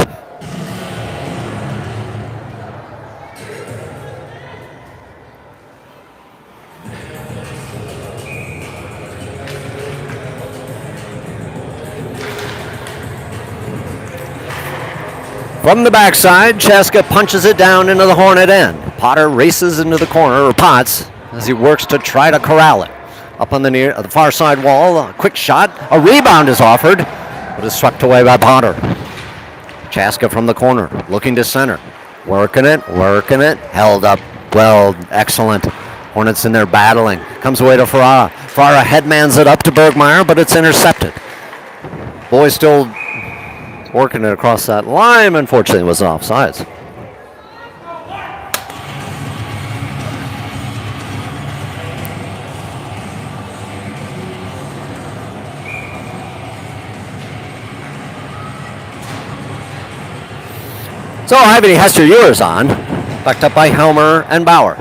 From the backside, Chaska punches it down into the Hornet end. Potter races into the corner, or Potts, as he works to try to corral it. Up on the far side wall, a quick shot. A rebound is offered, but is swept away by Potter. Chaska from the corner, looking to center. Working it, held up. Well, excellent. Hornets in there battling. Comes away to Ferrara. Ferrara headmans it up to Bergmeyer, but it's intercepted. Boys still working it across that line. Unfortunately, it was offsides. So Ivany Hester Ewers on, backed up by Helmer and Bauer.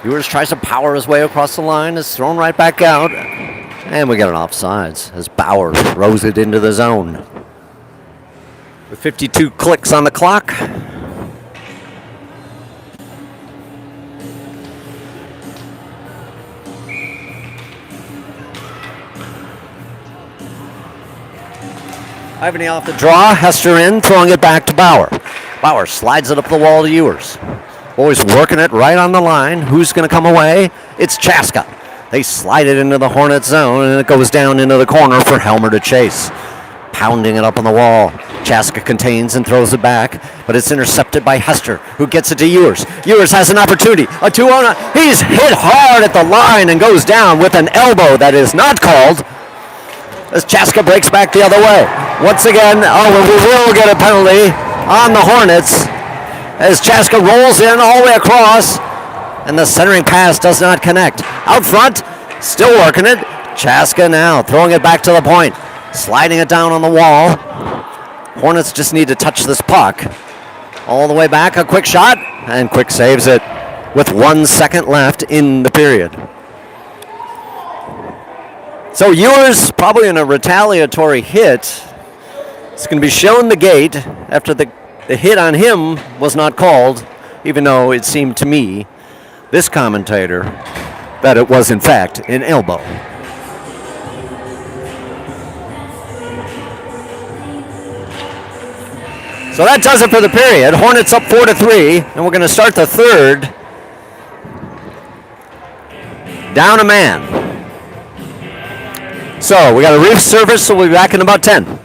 Ewers tries to power his way across the line, is thrown right back out, and we get an offsides as Bauer throws it into the zone. With 52 clicks on the clock. Ivany off the draw, Hester in, throwing it back to Bauer. Bauer slides it up the wall to Ewers. Boys working it right on the line. Who's going to come away? It's Chaska. They slide it into the Hornet zone, and it goes down into the corner for Helmer to chase. Pounding it up on the wall. Chaska contains and throws it back, but it's intercepted by Hester, who gets it to Ewers. Ewers has an opportunity. A 2-on. He's hit hard at the line and goes down with an elbow that is not called, as Chaska breaks back the other way. Once again, we will get a penalty on the Hornets as Chaska rolls in all the way across, and the centering pass does not connect. Out front, still working it. Chaska now throwing it back to the point, sliding it down on the wall. Hornets just need to touch this puck. All the way back, a quick shot, and Quick saves it with 1 second left in the period. So Ewers, probably in a retaliatory hit, is going to be shown the gate after the hit on him was not called, even though it seemed to me, this commentator, that it was in fact an elbow. So that does it for the period. Hornets up 4-3, and we're going to start the third down a man. So we got a reef service, so we'll be back in about 10.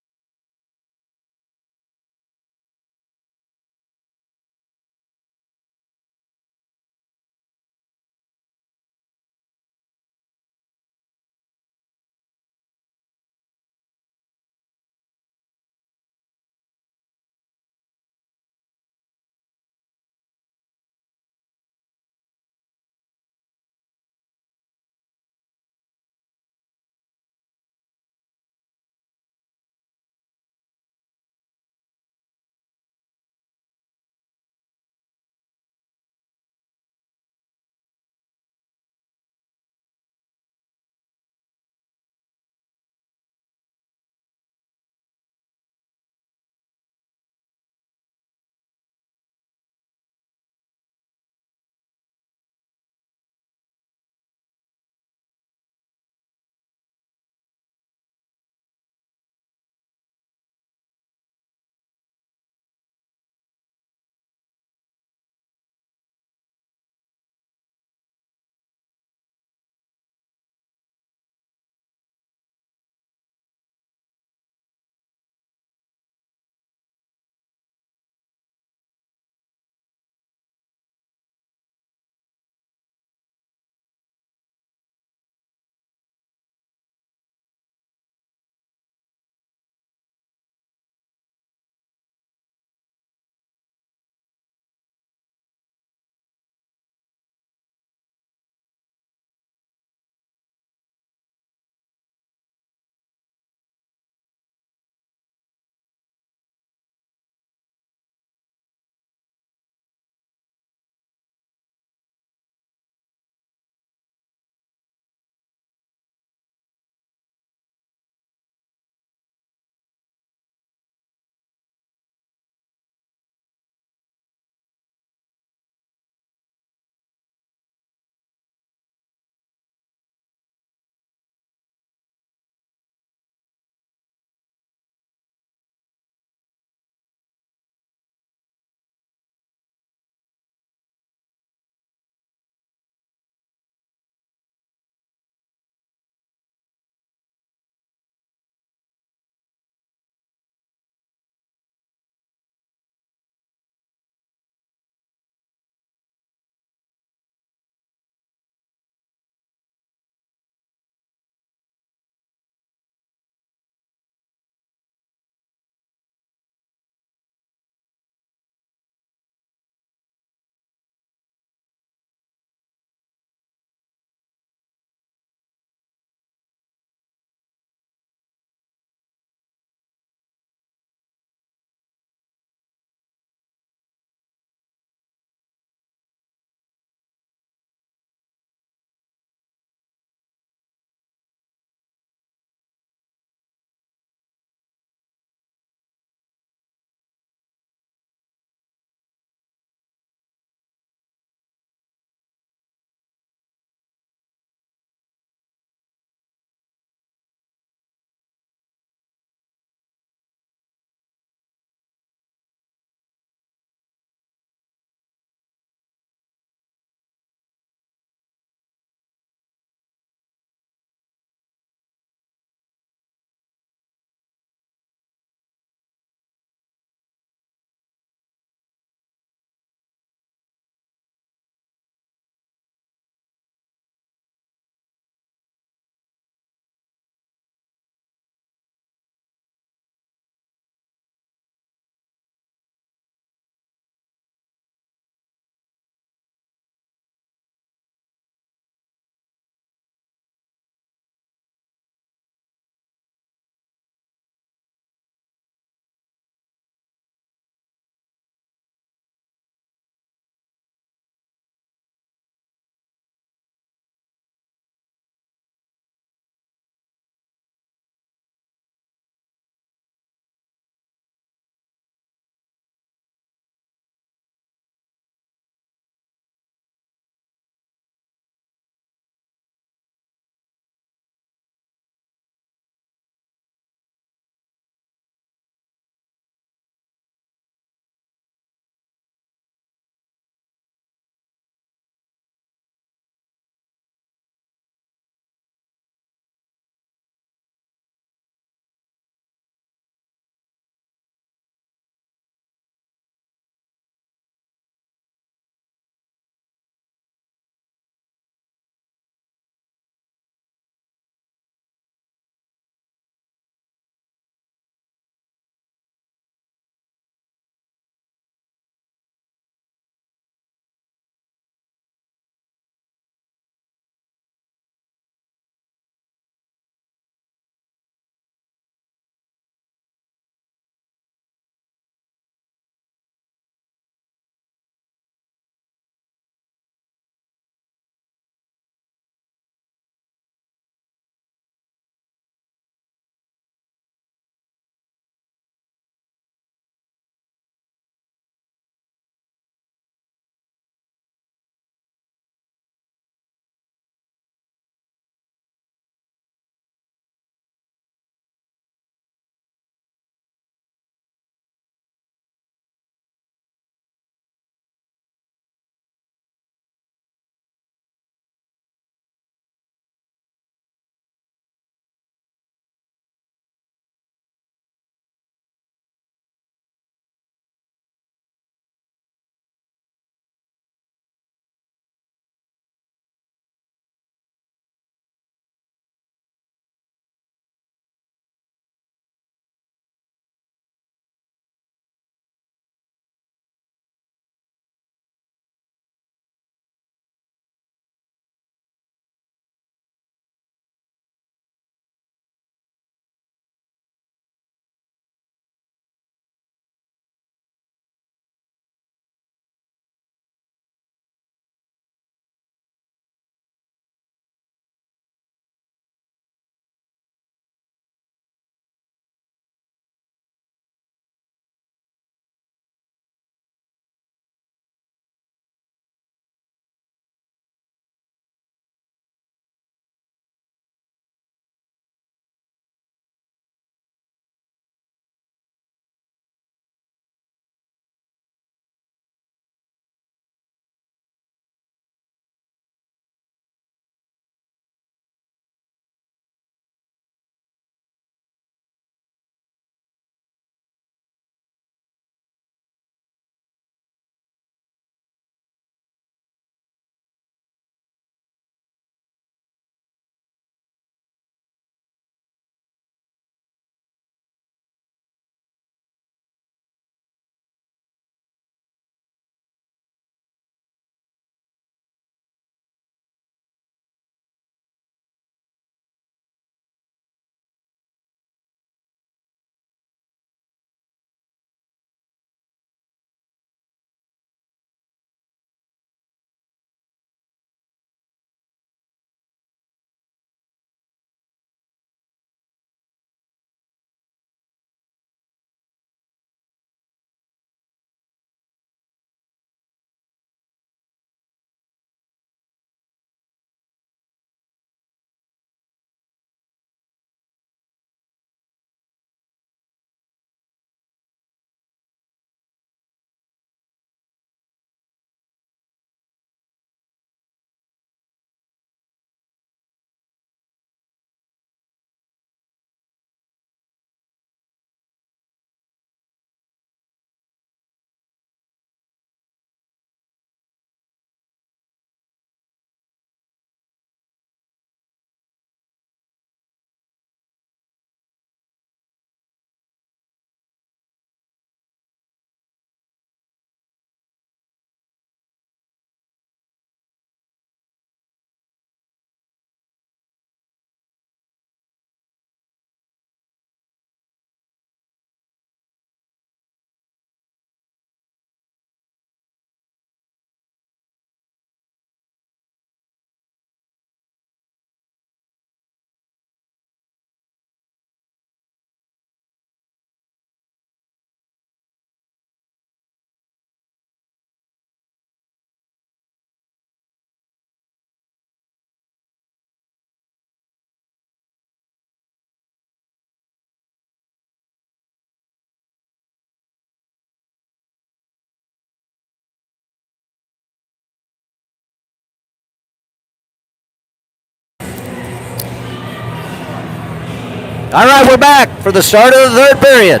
All right, we're back for the start of the third period.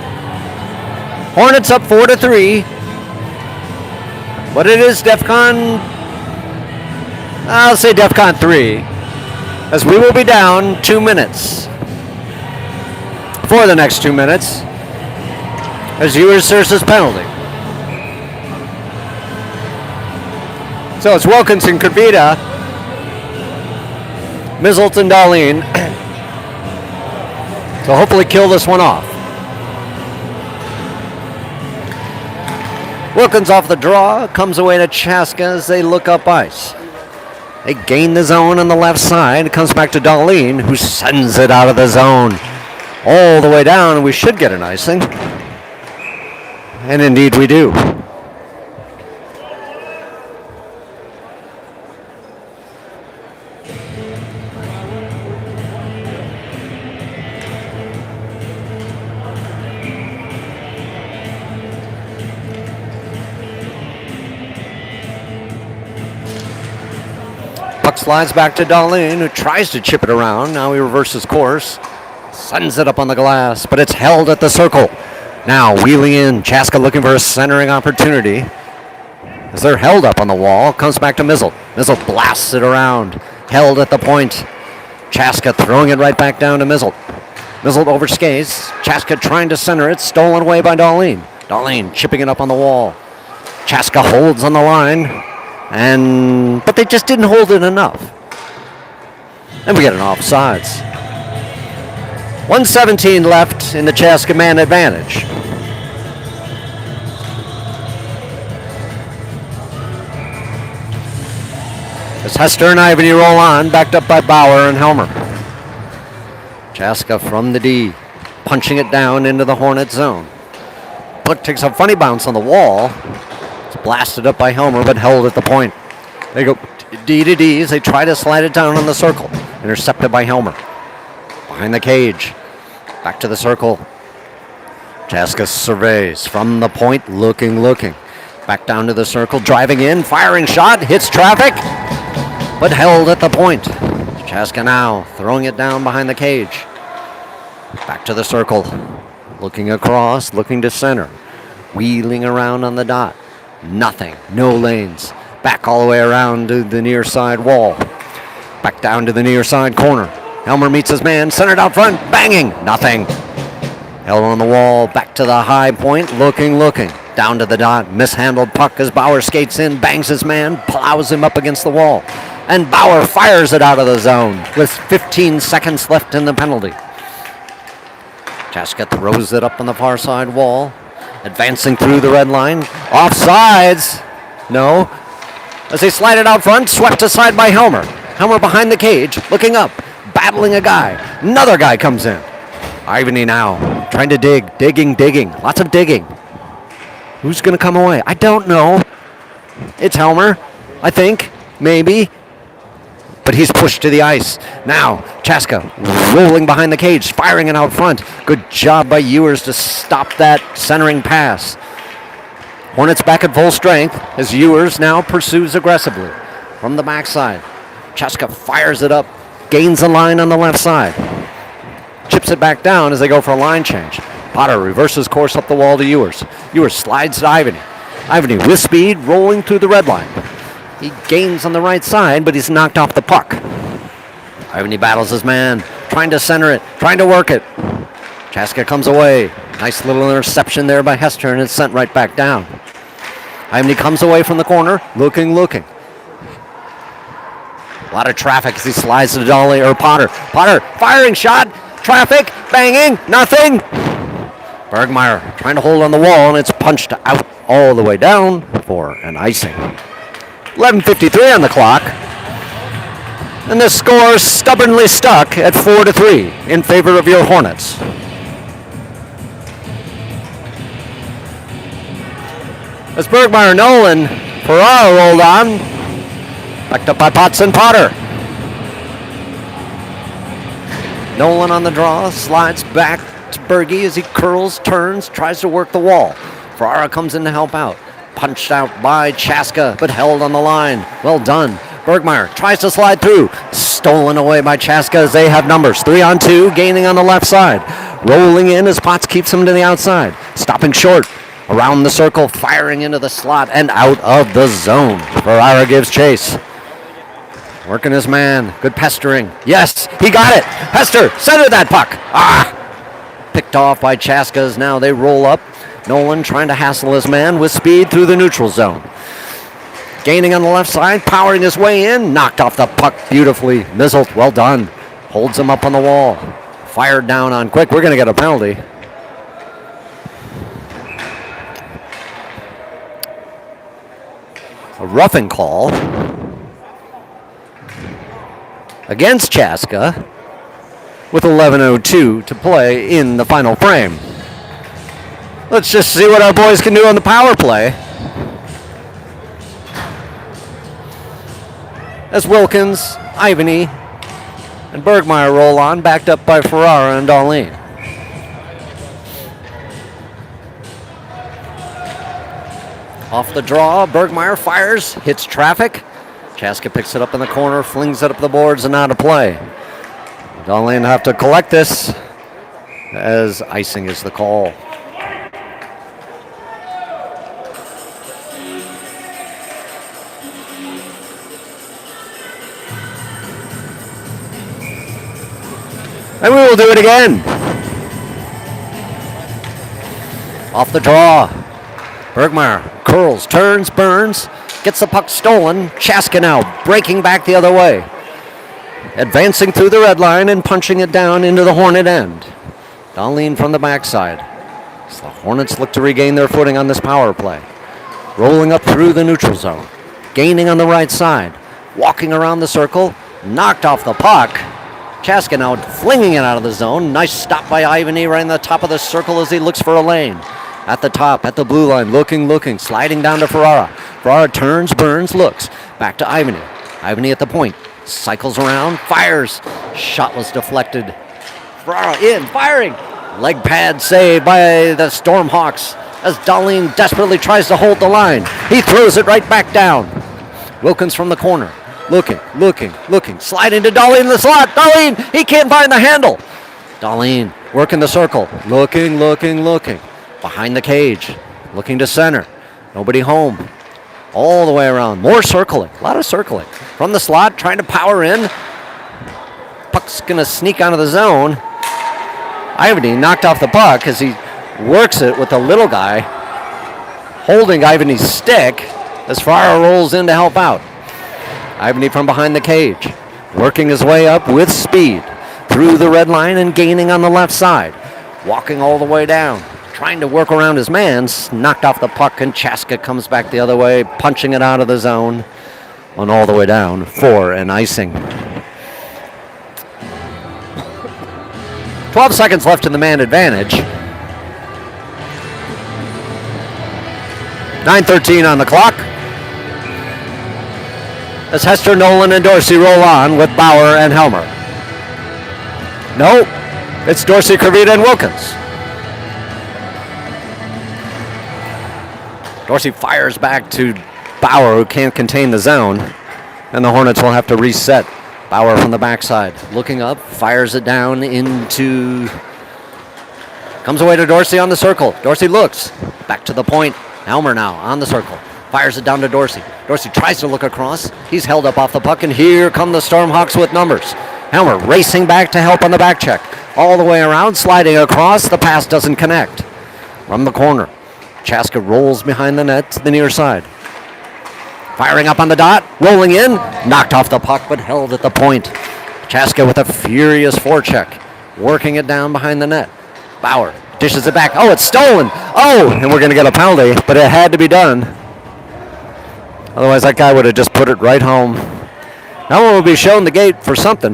Hornets up 4-3. But it is DEFCON, I'll say DEFCON 3, as we will be down 2 minutes. For the next 2 minutes, as Ewers serves his penalty. So it's Wilkinson, Kravita, Mizzelt, and Darlene. So hopefully kill this one off. Wilkins off the draw, comes away to Chaska as they look up ice. They gain the zone on the left side. It comes back to Darlene, who sends it out of the zone all the way down, and we should get an icing. And indeed we do. Puck slides back to Darlene, who tries to chip it around. Now he reverses course. Sends it up on the glass, but it's held at the circle. Now wheeling in, Chaska looking for a centering opportunity. As they're held up on the wall, comes back to Mizzelt. Mizzelt blasts it around, held at the point. Chaska throwing it right back down to Mizzelt. Mizzelt overskates. Chaska trying to center it, stolen away by Darlene. Darlene chipping it up on the wall. Chaska holds on the line. But they just didn't hold it enough. And we get an offsides. 1:17 left in the Chaska man advantage. As Hester and Ivany roll on, backed up by Bauer and Helmer. Chaska from the D, punching it down into the Hornet zone. Puck takes a funny bounce on the wall. It's blasted up by Helmer, but held at the point. They go D to D as they try to slide it down on the circle. Intercepted by Helmer. Behind the cage. Back to the circle. Chaska surveys from the point, looking. Back down to the circle, driving in, firing shot, hits traffic, but held at the point. Chaska now throwing it down behind the cage. Back to the circle. Looking across, looking to center. Wheeling around on the dot. Nothing, no lanes. Back all the way around to the near side wall. Back down to the near side corner. Helmer meets his man, centered out front, banging, nothing. Held on the wall, back to the high point, looking. Down to the dot, mishandled puck as Bauer skates in, bangs his man, plows him up against the wall. And Bauer fires it out of the zone with 15 seconds left in the penalty. Chaska throws it up on the far side wall. Advancing through the red line. Offsides. No. As they slide it out front, swept aside by Helmer. Helmer behind the cage, looking up, battling a guy. Another guy comes in. Ivany now, trying to digging. Lots of digging. Who's going to come away? I don't know. It's Helmer, I think, maybe. But he's pushed to the ice. Now, Chaska rolling behind the cage, firing it out front. Good job by Ewers to stop that centering pass. Hornets back at full strength as Ewers now pursues aggressively from the backside. Chaska fires it up, gains the line on the left side. Chips it back down as they go for a line change. Potter reverses course up the wall to Ewers. Ewers slides to Ivany. Ivany with speed, rolling through the red line. He gains on the right side, but he's knocked off the puck. Ivany battles his man, trying to center it, trying to work it. Chaska comes away. Nice little interception there by Hester, and it's sent right back down. Ivany comes away from the corner, looking. A lot of traffic as he slides to Dolly or Potter. Potter, firing shot, traffic, banging, nothing. Bergmeyer trying to hold on the wall, and it's punched out all the way down for an icing. 11:53 on the clock. And the score stubbornly stuck at 4-3 in favor of your Hornets. As Bergmeyer, Nolan, Ferraro rolled on. Backed up by Potts and Potter. Nolan on the draw, slides back to Berge as he curls, turns, tries to work the wall. Ferrara comes in to help out. Punched out by Chaska, but held on the line. Well done. Bergmeyer tries to slide through. Stolen away by Chaska as they have numbers. 3-on-2, gaining on the left side. Rolling in as Potts keeps him to the outside. Stopping short. Around the circle, firing into the slot and out of the zone. Ferrara gives chase. Working his man. Good pestering. Yes, he got it. Hester, center that puck. Picked off by Chaska. Now they roll up. Nolan trying to hassle his man with speed through the neutral zone. Gaining on the left side, powering his way in. Knocked off the puck beautifully. Mizzelt, well done. Holds him up on the wall. Fired down on quick. We're going to get a penalty. A roughing call against Chaska with 11:02 to play in the final frame. Let's just see what our boys can do on the power play. As Wilkins, Ivany, and Bergmeyer roll on, backed up by Ferrara and Darlene. Off the draw, Bergmeyer fires, hits traffic. Chaska picks it up in the corner, flings it up the boards, and out of play. Darlene have to collect this as icing is the call. And we will do it again. Off the draw. Bergmeyer curls, turns, burns, gets the puck stolen. Chaska now breaking back the other way. Advancing through the red line and punching it down into the Hornet end. Darlene from the backside. So the Hornets look to regain their footing on this power play. Rolling up through the neutral zone. Gaining on the right side. Walking around the circle. Knocked off the puck. Chaska now flinging it out of the zone. Nice stop by Ivany right in the top of the circle as he looks for a lane. At the top, at the blue line, looking, sliding down to Ferrara. Ferrara turns, burns, looks. Back to Ivany. Ivany at the point. Cycles around, fires. Shot was deflected. Ferrara in, firing. Leg pad saved by the Stormhawks as Darlene desperately tries to hold the line. He throws it right back down. Wilkins from the corner. Looking. Sliding to Darlene in the slot. Darlene, he can't find the handle. Darlene working the circle. Looking. Behind the cage. Looking to center. Nobody home. All the way around. More circling. A lot of circling. From the slot, trying to power in. Puck's going to sneak out of the zone. Ivany knocked off the puck as he works it with the little guy holding Ivany's stick as Ferrara rolls in to help out. Ivany from behind the cage, working his way up with speed through the red line and gaining on the left side. Walking all the way down, trying to work around his man, knocked off the puck, and Chaska comes back the other way, punching it out of the zone on all the way down for an icing. 12 seconds left in the man advantage. 9:13 on the clock. As Hester, Nolan, and Dorsey roll on with Bauer and Helmer. No, it's Dorsey, Kravita, and Wilkins. Dorsey fires back to Bauer, who can't contain the zone, and the Hornets will have to reset. Bauer from the backside, looking up, fires it down into... Comes away to Dorsey on the circle. Dorsey looks, back to the point. Helmer now on the circle. Fires it down to Dorsey. Dorsey tries to look across. He's held up off the puck, and here come the Stormhawks with numbers. Helmer racing back to help on the back check. All the way around, sliding across. The pass doesn't connect. From the corner, Chaska rolls behind the net to the near side. Firing up on the dot, rolling in. Knocked off the puck, but held at the point. Chaska with a furious forecheck. Working it down behind the net. Bauer dishes it back. Oh, it's stolen. Oh, and we're going to get a penalty, but it had to be done. Otherwise, that guy would have just put it right home. That one will be shown the gate for something.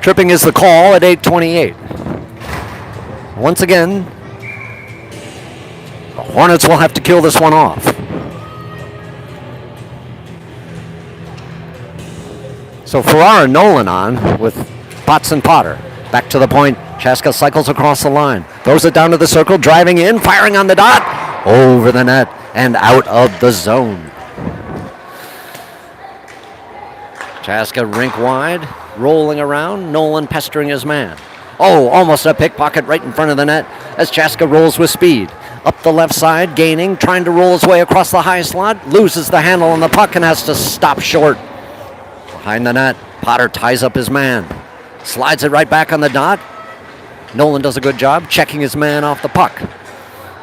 Tripping is the call at 8:28. Once again, the Hornets will have to kill this one off. So Ferrara and Nolan on with Potts and Potter. Back to the point. Chaska cycles across the line. Throws it down to the circle, driving in, firing on the dot. Over the net. and out of the zone. Chaska rink wide, rolling around, Nolan pestering his man. Oh, almost a pickpocket right in front of the net as Chaska rolls with speed. Up the left side, gaining, trying to roll his way across the high slot, loses the handle on the puck and has to stop short. Behind the net, Potter ties up his man, slides it right back on the dot. Nolan does a good job checking his man off the puck.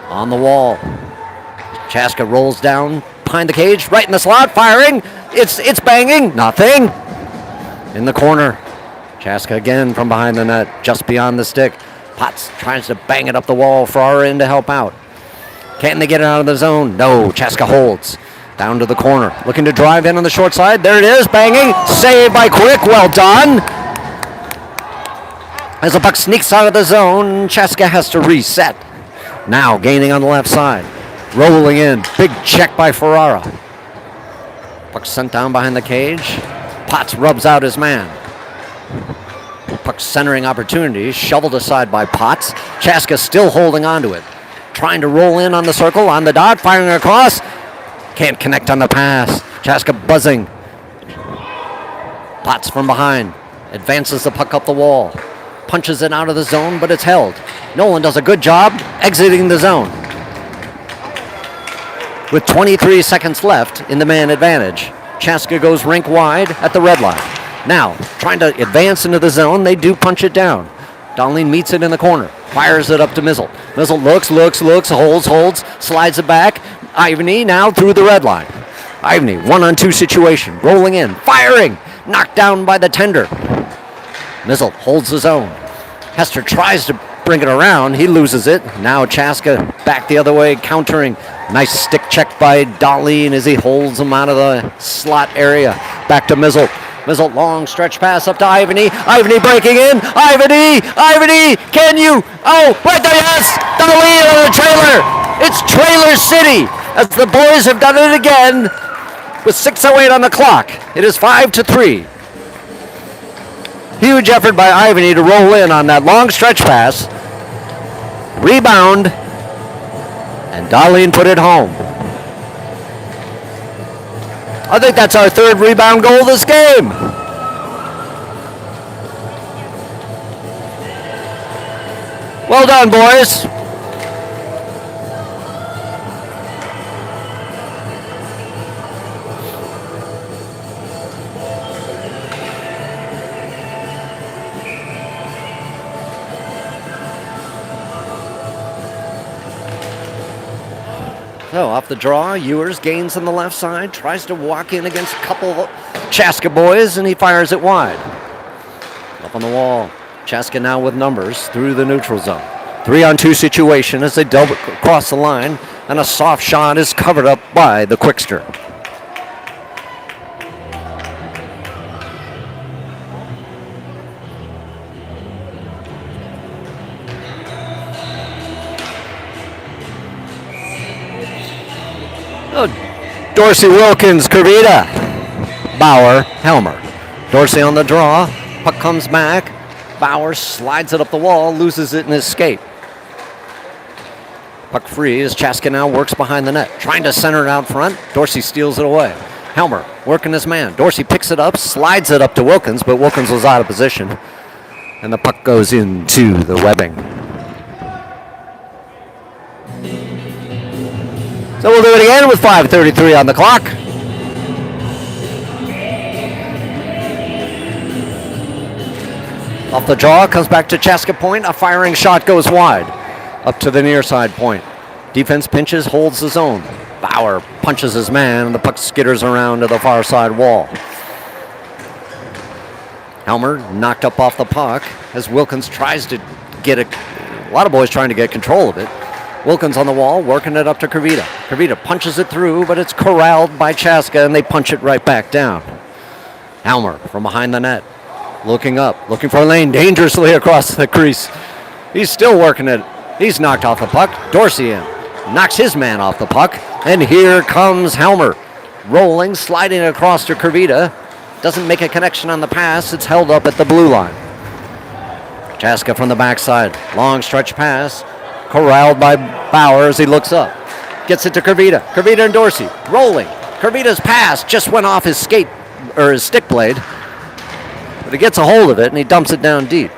On the wall, Chaska rolls down behind the cage, right in the slot, firing. It's banging, nothing. In the corner, Chaska again from behind the net, just beyond the stick. Potts tries to bang it up the wall, Farrar in to help out. Can they get it out of the zone? No, Chaska holds. Down to the corner, looking to drive in on the short side. There it is, banging. Saved by Quick, well done. As the puck sneaks out of the zone, Chaska has to reset. Now gaining on the left side. Rolling in, big check by Ferrara. Puck sent down behind the cage. Potts rubs out his man. Puck centering opportunity, shoveled aside by Potts. Chaska still holding on to it. Trying to roll in on the circle, on the dot, firing across. Can't connect on the pass. Chaska buzzing. Potts from behind. Advances the puck up the wall. Punches it out of the zone, but it's held. Nolan does a good job exiting the zone. With 23 seconds left in the man advantage, Chaska goes rink wide at the red line. Now, trying to advance into the zone, they do punch it down. Dahlin meets it in the corner, fires it up to Mizzle. Mizzle looks, holds, slides it back. Ivany now through the red line. Ivany, 1-on-2 situation, rolling in, firing, knocked down by the tender. Mizzle holds his own. Hester tries to bring it around, he loses it. Now Chaska back the other way, countering. Nice stick check by Dahlin as he holds him out of the slot area. Back to Mizzle. Mizzle, long stretch pass up to Ivany. Ivany breaking in. Ivany, can you? Oh, right there, yes! Dahlin on the trailer. It's Trailer City as the boys have done it again with 6:08 on the clock. It is 5-3. Huge effort by Ivany to roll in on that long stretch pass. Rebound. And Dahlin put it home. I think that's our third rebound goal this game. Well done, boys. So off the draw, Ewers gains on the left side, tries to walk in against a couple of Chaska boys, and he fires it wide. Up on the wall, Chaska now with numbers through the neutral zone. 3-on-2 situation as they double across the line, and a soft shot is covered up by the Quickster. Dorsey, Wilkins, Kurvita, Bauer, Helmer. Dorsey on the draw. Puck comes back. Bauer slides it up the wall, loses it in his skate. Puck free as Chaska now works behind the net, trying to center it out front. Dorsey steals it away. Helmer working his man. Dorsey picks it up, slides it up to Wilkins, but Wilkins was out of position. And the puck goes into the webbing. So we'll do it again with 5:33 on the clock. Off the draw, comes back to Chaska point. A firing shot goes wide. Up to the near side point. Defense pinches, holds the zone. Bauer punches his man, and the puck skitters around to the far side wall. Helmer knocked up off the puck as Wilkins tries to get a lot of boys trying to get control of it. Wilkins on the wall, working it up to Kurvita. Kurvita punches it through, but it's corralled by Chaska, and they punch it right back down. Helmer from behind the net, looking up, looking for a lane, dangerously across the crease. He's still working it. He's knocked off the puck. Dorsey in, knocks his man off the puck, and here comes Helmer. Rolling, sliding across to Kurvita. Doesn't make a connection on the pass. It's held up at the blue line. Chaska from the backside, long stretch pass. Corralled by Bauer as he looks up. Gets it to Kervita. Kervita and Dorsey rolling. Kervita's pass just went off his skate or his stick blade, but he gets a hold of it and he dumps it down deep.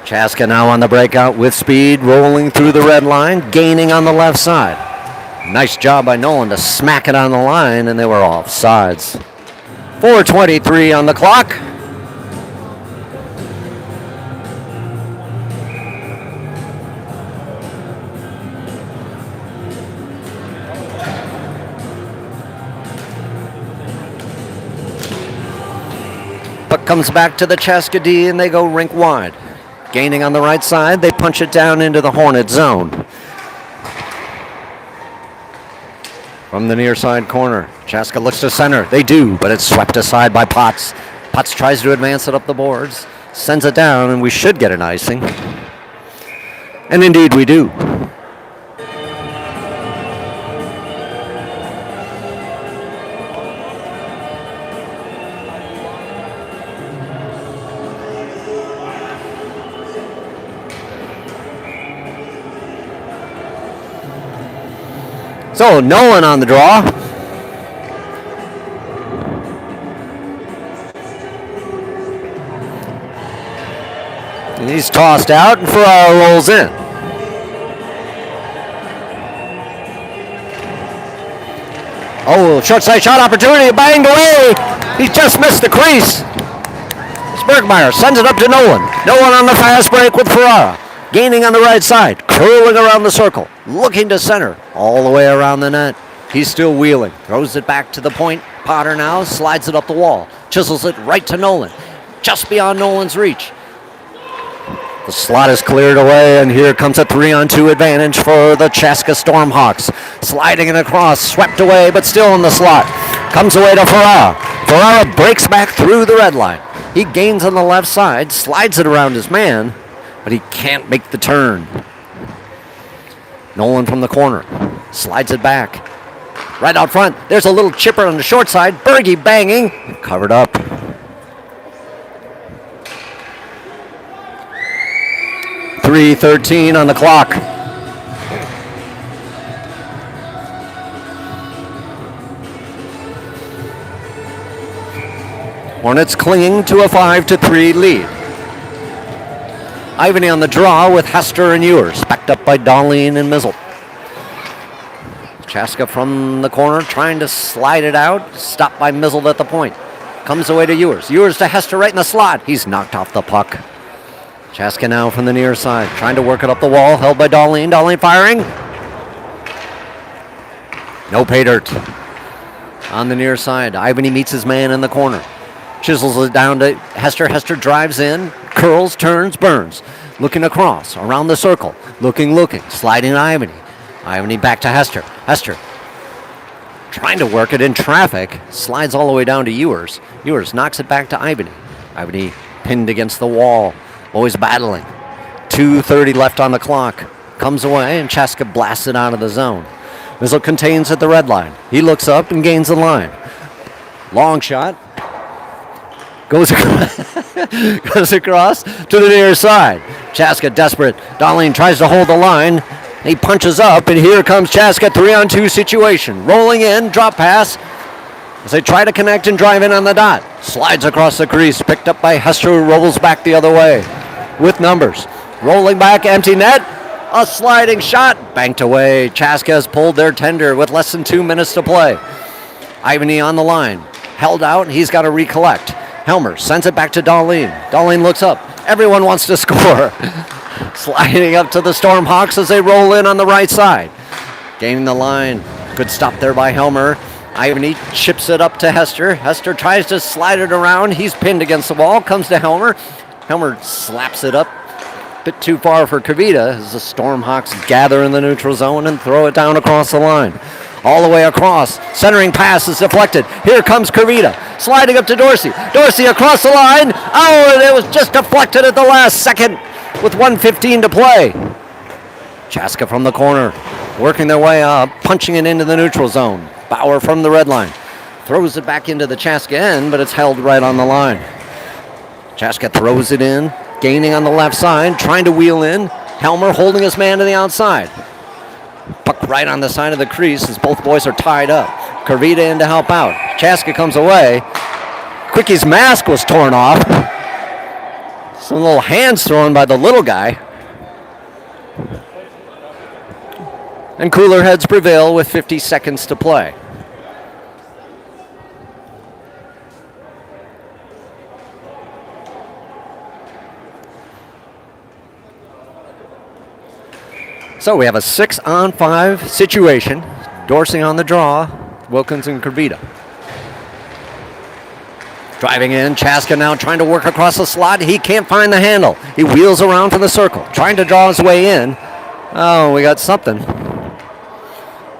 Chaska now on the breakout with speed, rolling through the red line, gaining on the left side. Nice job by Nolan to smack it on the line, and they were off sides. 4:23 on the clock. Puck comes back to the Chaska D, and they go rink wide. Gaining on the right side, they punch it down into the Hornet zone. From the near side corner, Chaska looks to center. They do, but it's swept aside by Potts. Potts tries to advance it up the boards, sends it down, and we should get an icing. And indeed we do. So, Nolan on the draw. And he's tossed out, and Ferrara rolls in. Oh, short side shot opportunity, banged away. He just missed the crease. Bergmeyer sends it up to Nolan. Nolan on the fast break with Ferrara. Gaining on the right side, curling around the circle, looking to center, all the way around the net. He's still wheeling, throws it back to the point. Potter now slides it up the wall, chisels it right to Nolan, just beyond Nolan's reach. The slot is cleared away, and here comes a 3-on-2 advantage for the Chaska Stormhawks. Sliding it across, swept away, but still in the slot. Comes away to Ferrara. Ferrara breaks back through the red line. He gains on the left side, slides it around his man, but he can't make the turn. Nolan from the corner slides it back. Right out front, there's a little chipper on the short side. Berge banging, covered up. .313 on the clock. Hornets clinging to a 5-3 lead. Ivany on the draw with Hester and Ewers, backed up by Darlene and Mizzle. Chaska from the corner trying to slide it out, stopped by Mizzle at the point. Comes away to Ewers. Ewers to Hester right in the slot. He's knocked off the puck. Chaska now from the near side, trying to work it up the wall, held by Darlene. Darlene firing. No pay dirt. On the near side, Ivany meets his man in the corner. Chisels it down to Hester. Hester drives in, curls, turns, burns. Looking across, around the circle. Looking, sliding to Ivany. Ivany back to Hester. Hester trying to work it in traffic. Slides all the way down to Ewers. Ewers knocks it back to Ivany. Ivany pinned against the wall. Always battling. 2:30 left on the clock. Comes away and Chaska blasts it out of the zone. Mizzle contains at the red line. He looks up and gains the line. Long shot. Goes across to the near side. Chaska desperate. Darlene tries to hold the line. He punches up, and here comes Chaska, 3-on-2 situation. Rolling in, drop pass. As they try to connect and drive in on the dot. Slides across the crease, picked up by Hester, who rolls back the other way. With numbers. Rolling back, empty net. A sliding shot, banked away. Chaska has pulled their tender with less than 2 minutes to play. Ivany on the line. Held out, he's got to recollect. Helmer sends it back to Darlene. Darlene looks up. Everyone wants to score. Sliding up to the Stormhawks as they roll in on the right side. Gaining the line. Good stop there by Helmer. Ivany chips it up to Hester. Hester tries to slide it around. He's pinned against the wall. Comes to Helmer. Helmer slaps it up. A bit too far for Kavita as the Stormhawks gather in the neutral zone and throw it down across the line. All the way across. Centering pass is deflected. Here comes Kavita. Sliding up to Dorsey. Dorsey across the line. Oh, and it was just deflected at the last second with 1:15 to play. Chaska from the corner. Working their way up. Punching it into the neutral zone. Bauer from the red line. Throws it back into the Chaska end, but it's held right on the line. Chaska throws it in. Gaining on the left side. Trying to wheel in. Helmer holding his man to the outside. Puck right on the side of the crease as both boys are tied up. Carvita in to help out. Chaska comes away. Quickie's mask was torn off. Some little hands thrown by the little guy. And cooler heads prevail with 50 seconds to play. So we have a 6-on-5 situation. Dorsey on the draw, Wilkins and Carvita. Driving in, Chaska now trying to work across the slot. He can't find the handle. He wheels around for the circle, trying to draw his way in. Oh, we got something.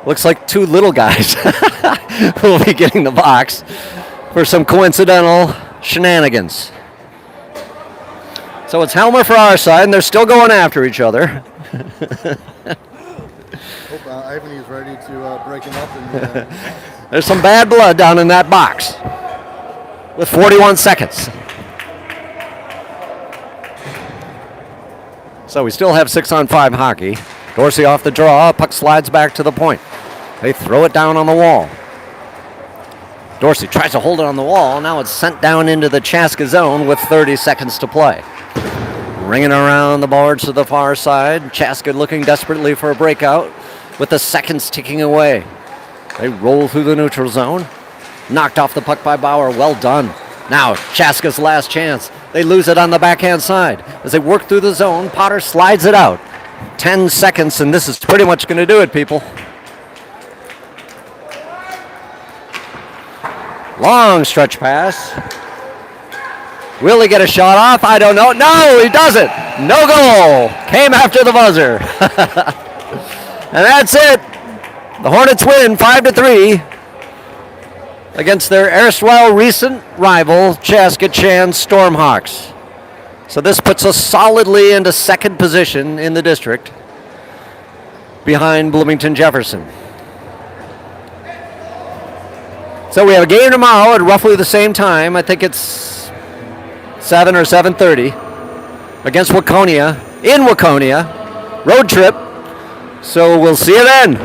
Looks like two little guys who will be getting the box for some coincidental shenanigans. So it's Helmer for our side, and they're still going after each other. Hope Ivan is ready to break him up. And, There's some bad blood down in that box with 41 seconds. So we still have 6-on-5 hockey. Dorsey off the draw, puck slides back to the point. They throw it down on the wall. Dorsey tries to hold it on the wall. Now it's sent down into the Chaska zone with 30 seconds to play. Ringing around the boards to the far side. Chaska looking desperately for a breakout with the seconds ticking away. They roll through the neutral zone. Knocked off the puck by Bauer. Well done. Now Chaska's last chance. They lose it on the backhand side. As they work through the zone, Potter slides it out. 10 seconds, and this is pretty much going to do it, people. Long stretch pass. Will he get a shot off? I don't know. No, he doesn't. No goal. Came after the buzzer. And that's it. The Hornets win 5-3 against their erstwhile recent rival, Chaska Chan Stormhawks. So this puts us solidly into second position in the district behind Bloomington Jefferson. So we have a game tomorrow at roughly the same time. I think it's 7 or 7:30 against Waconia, in Waconia, road trip. So we'll see you then.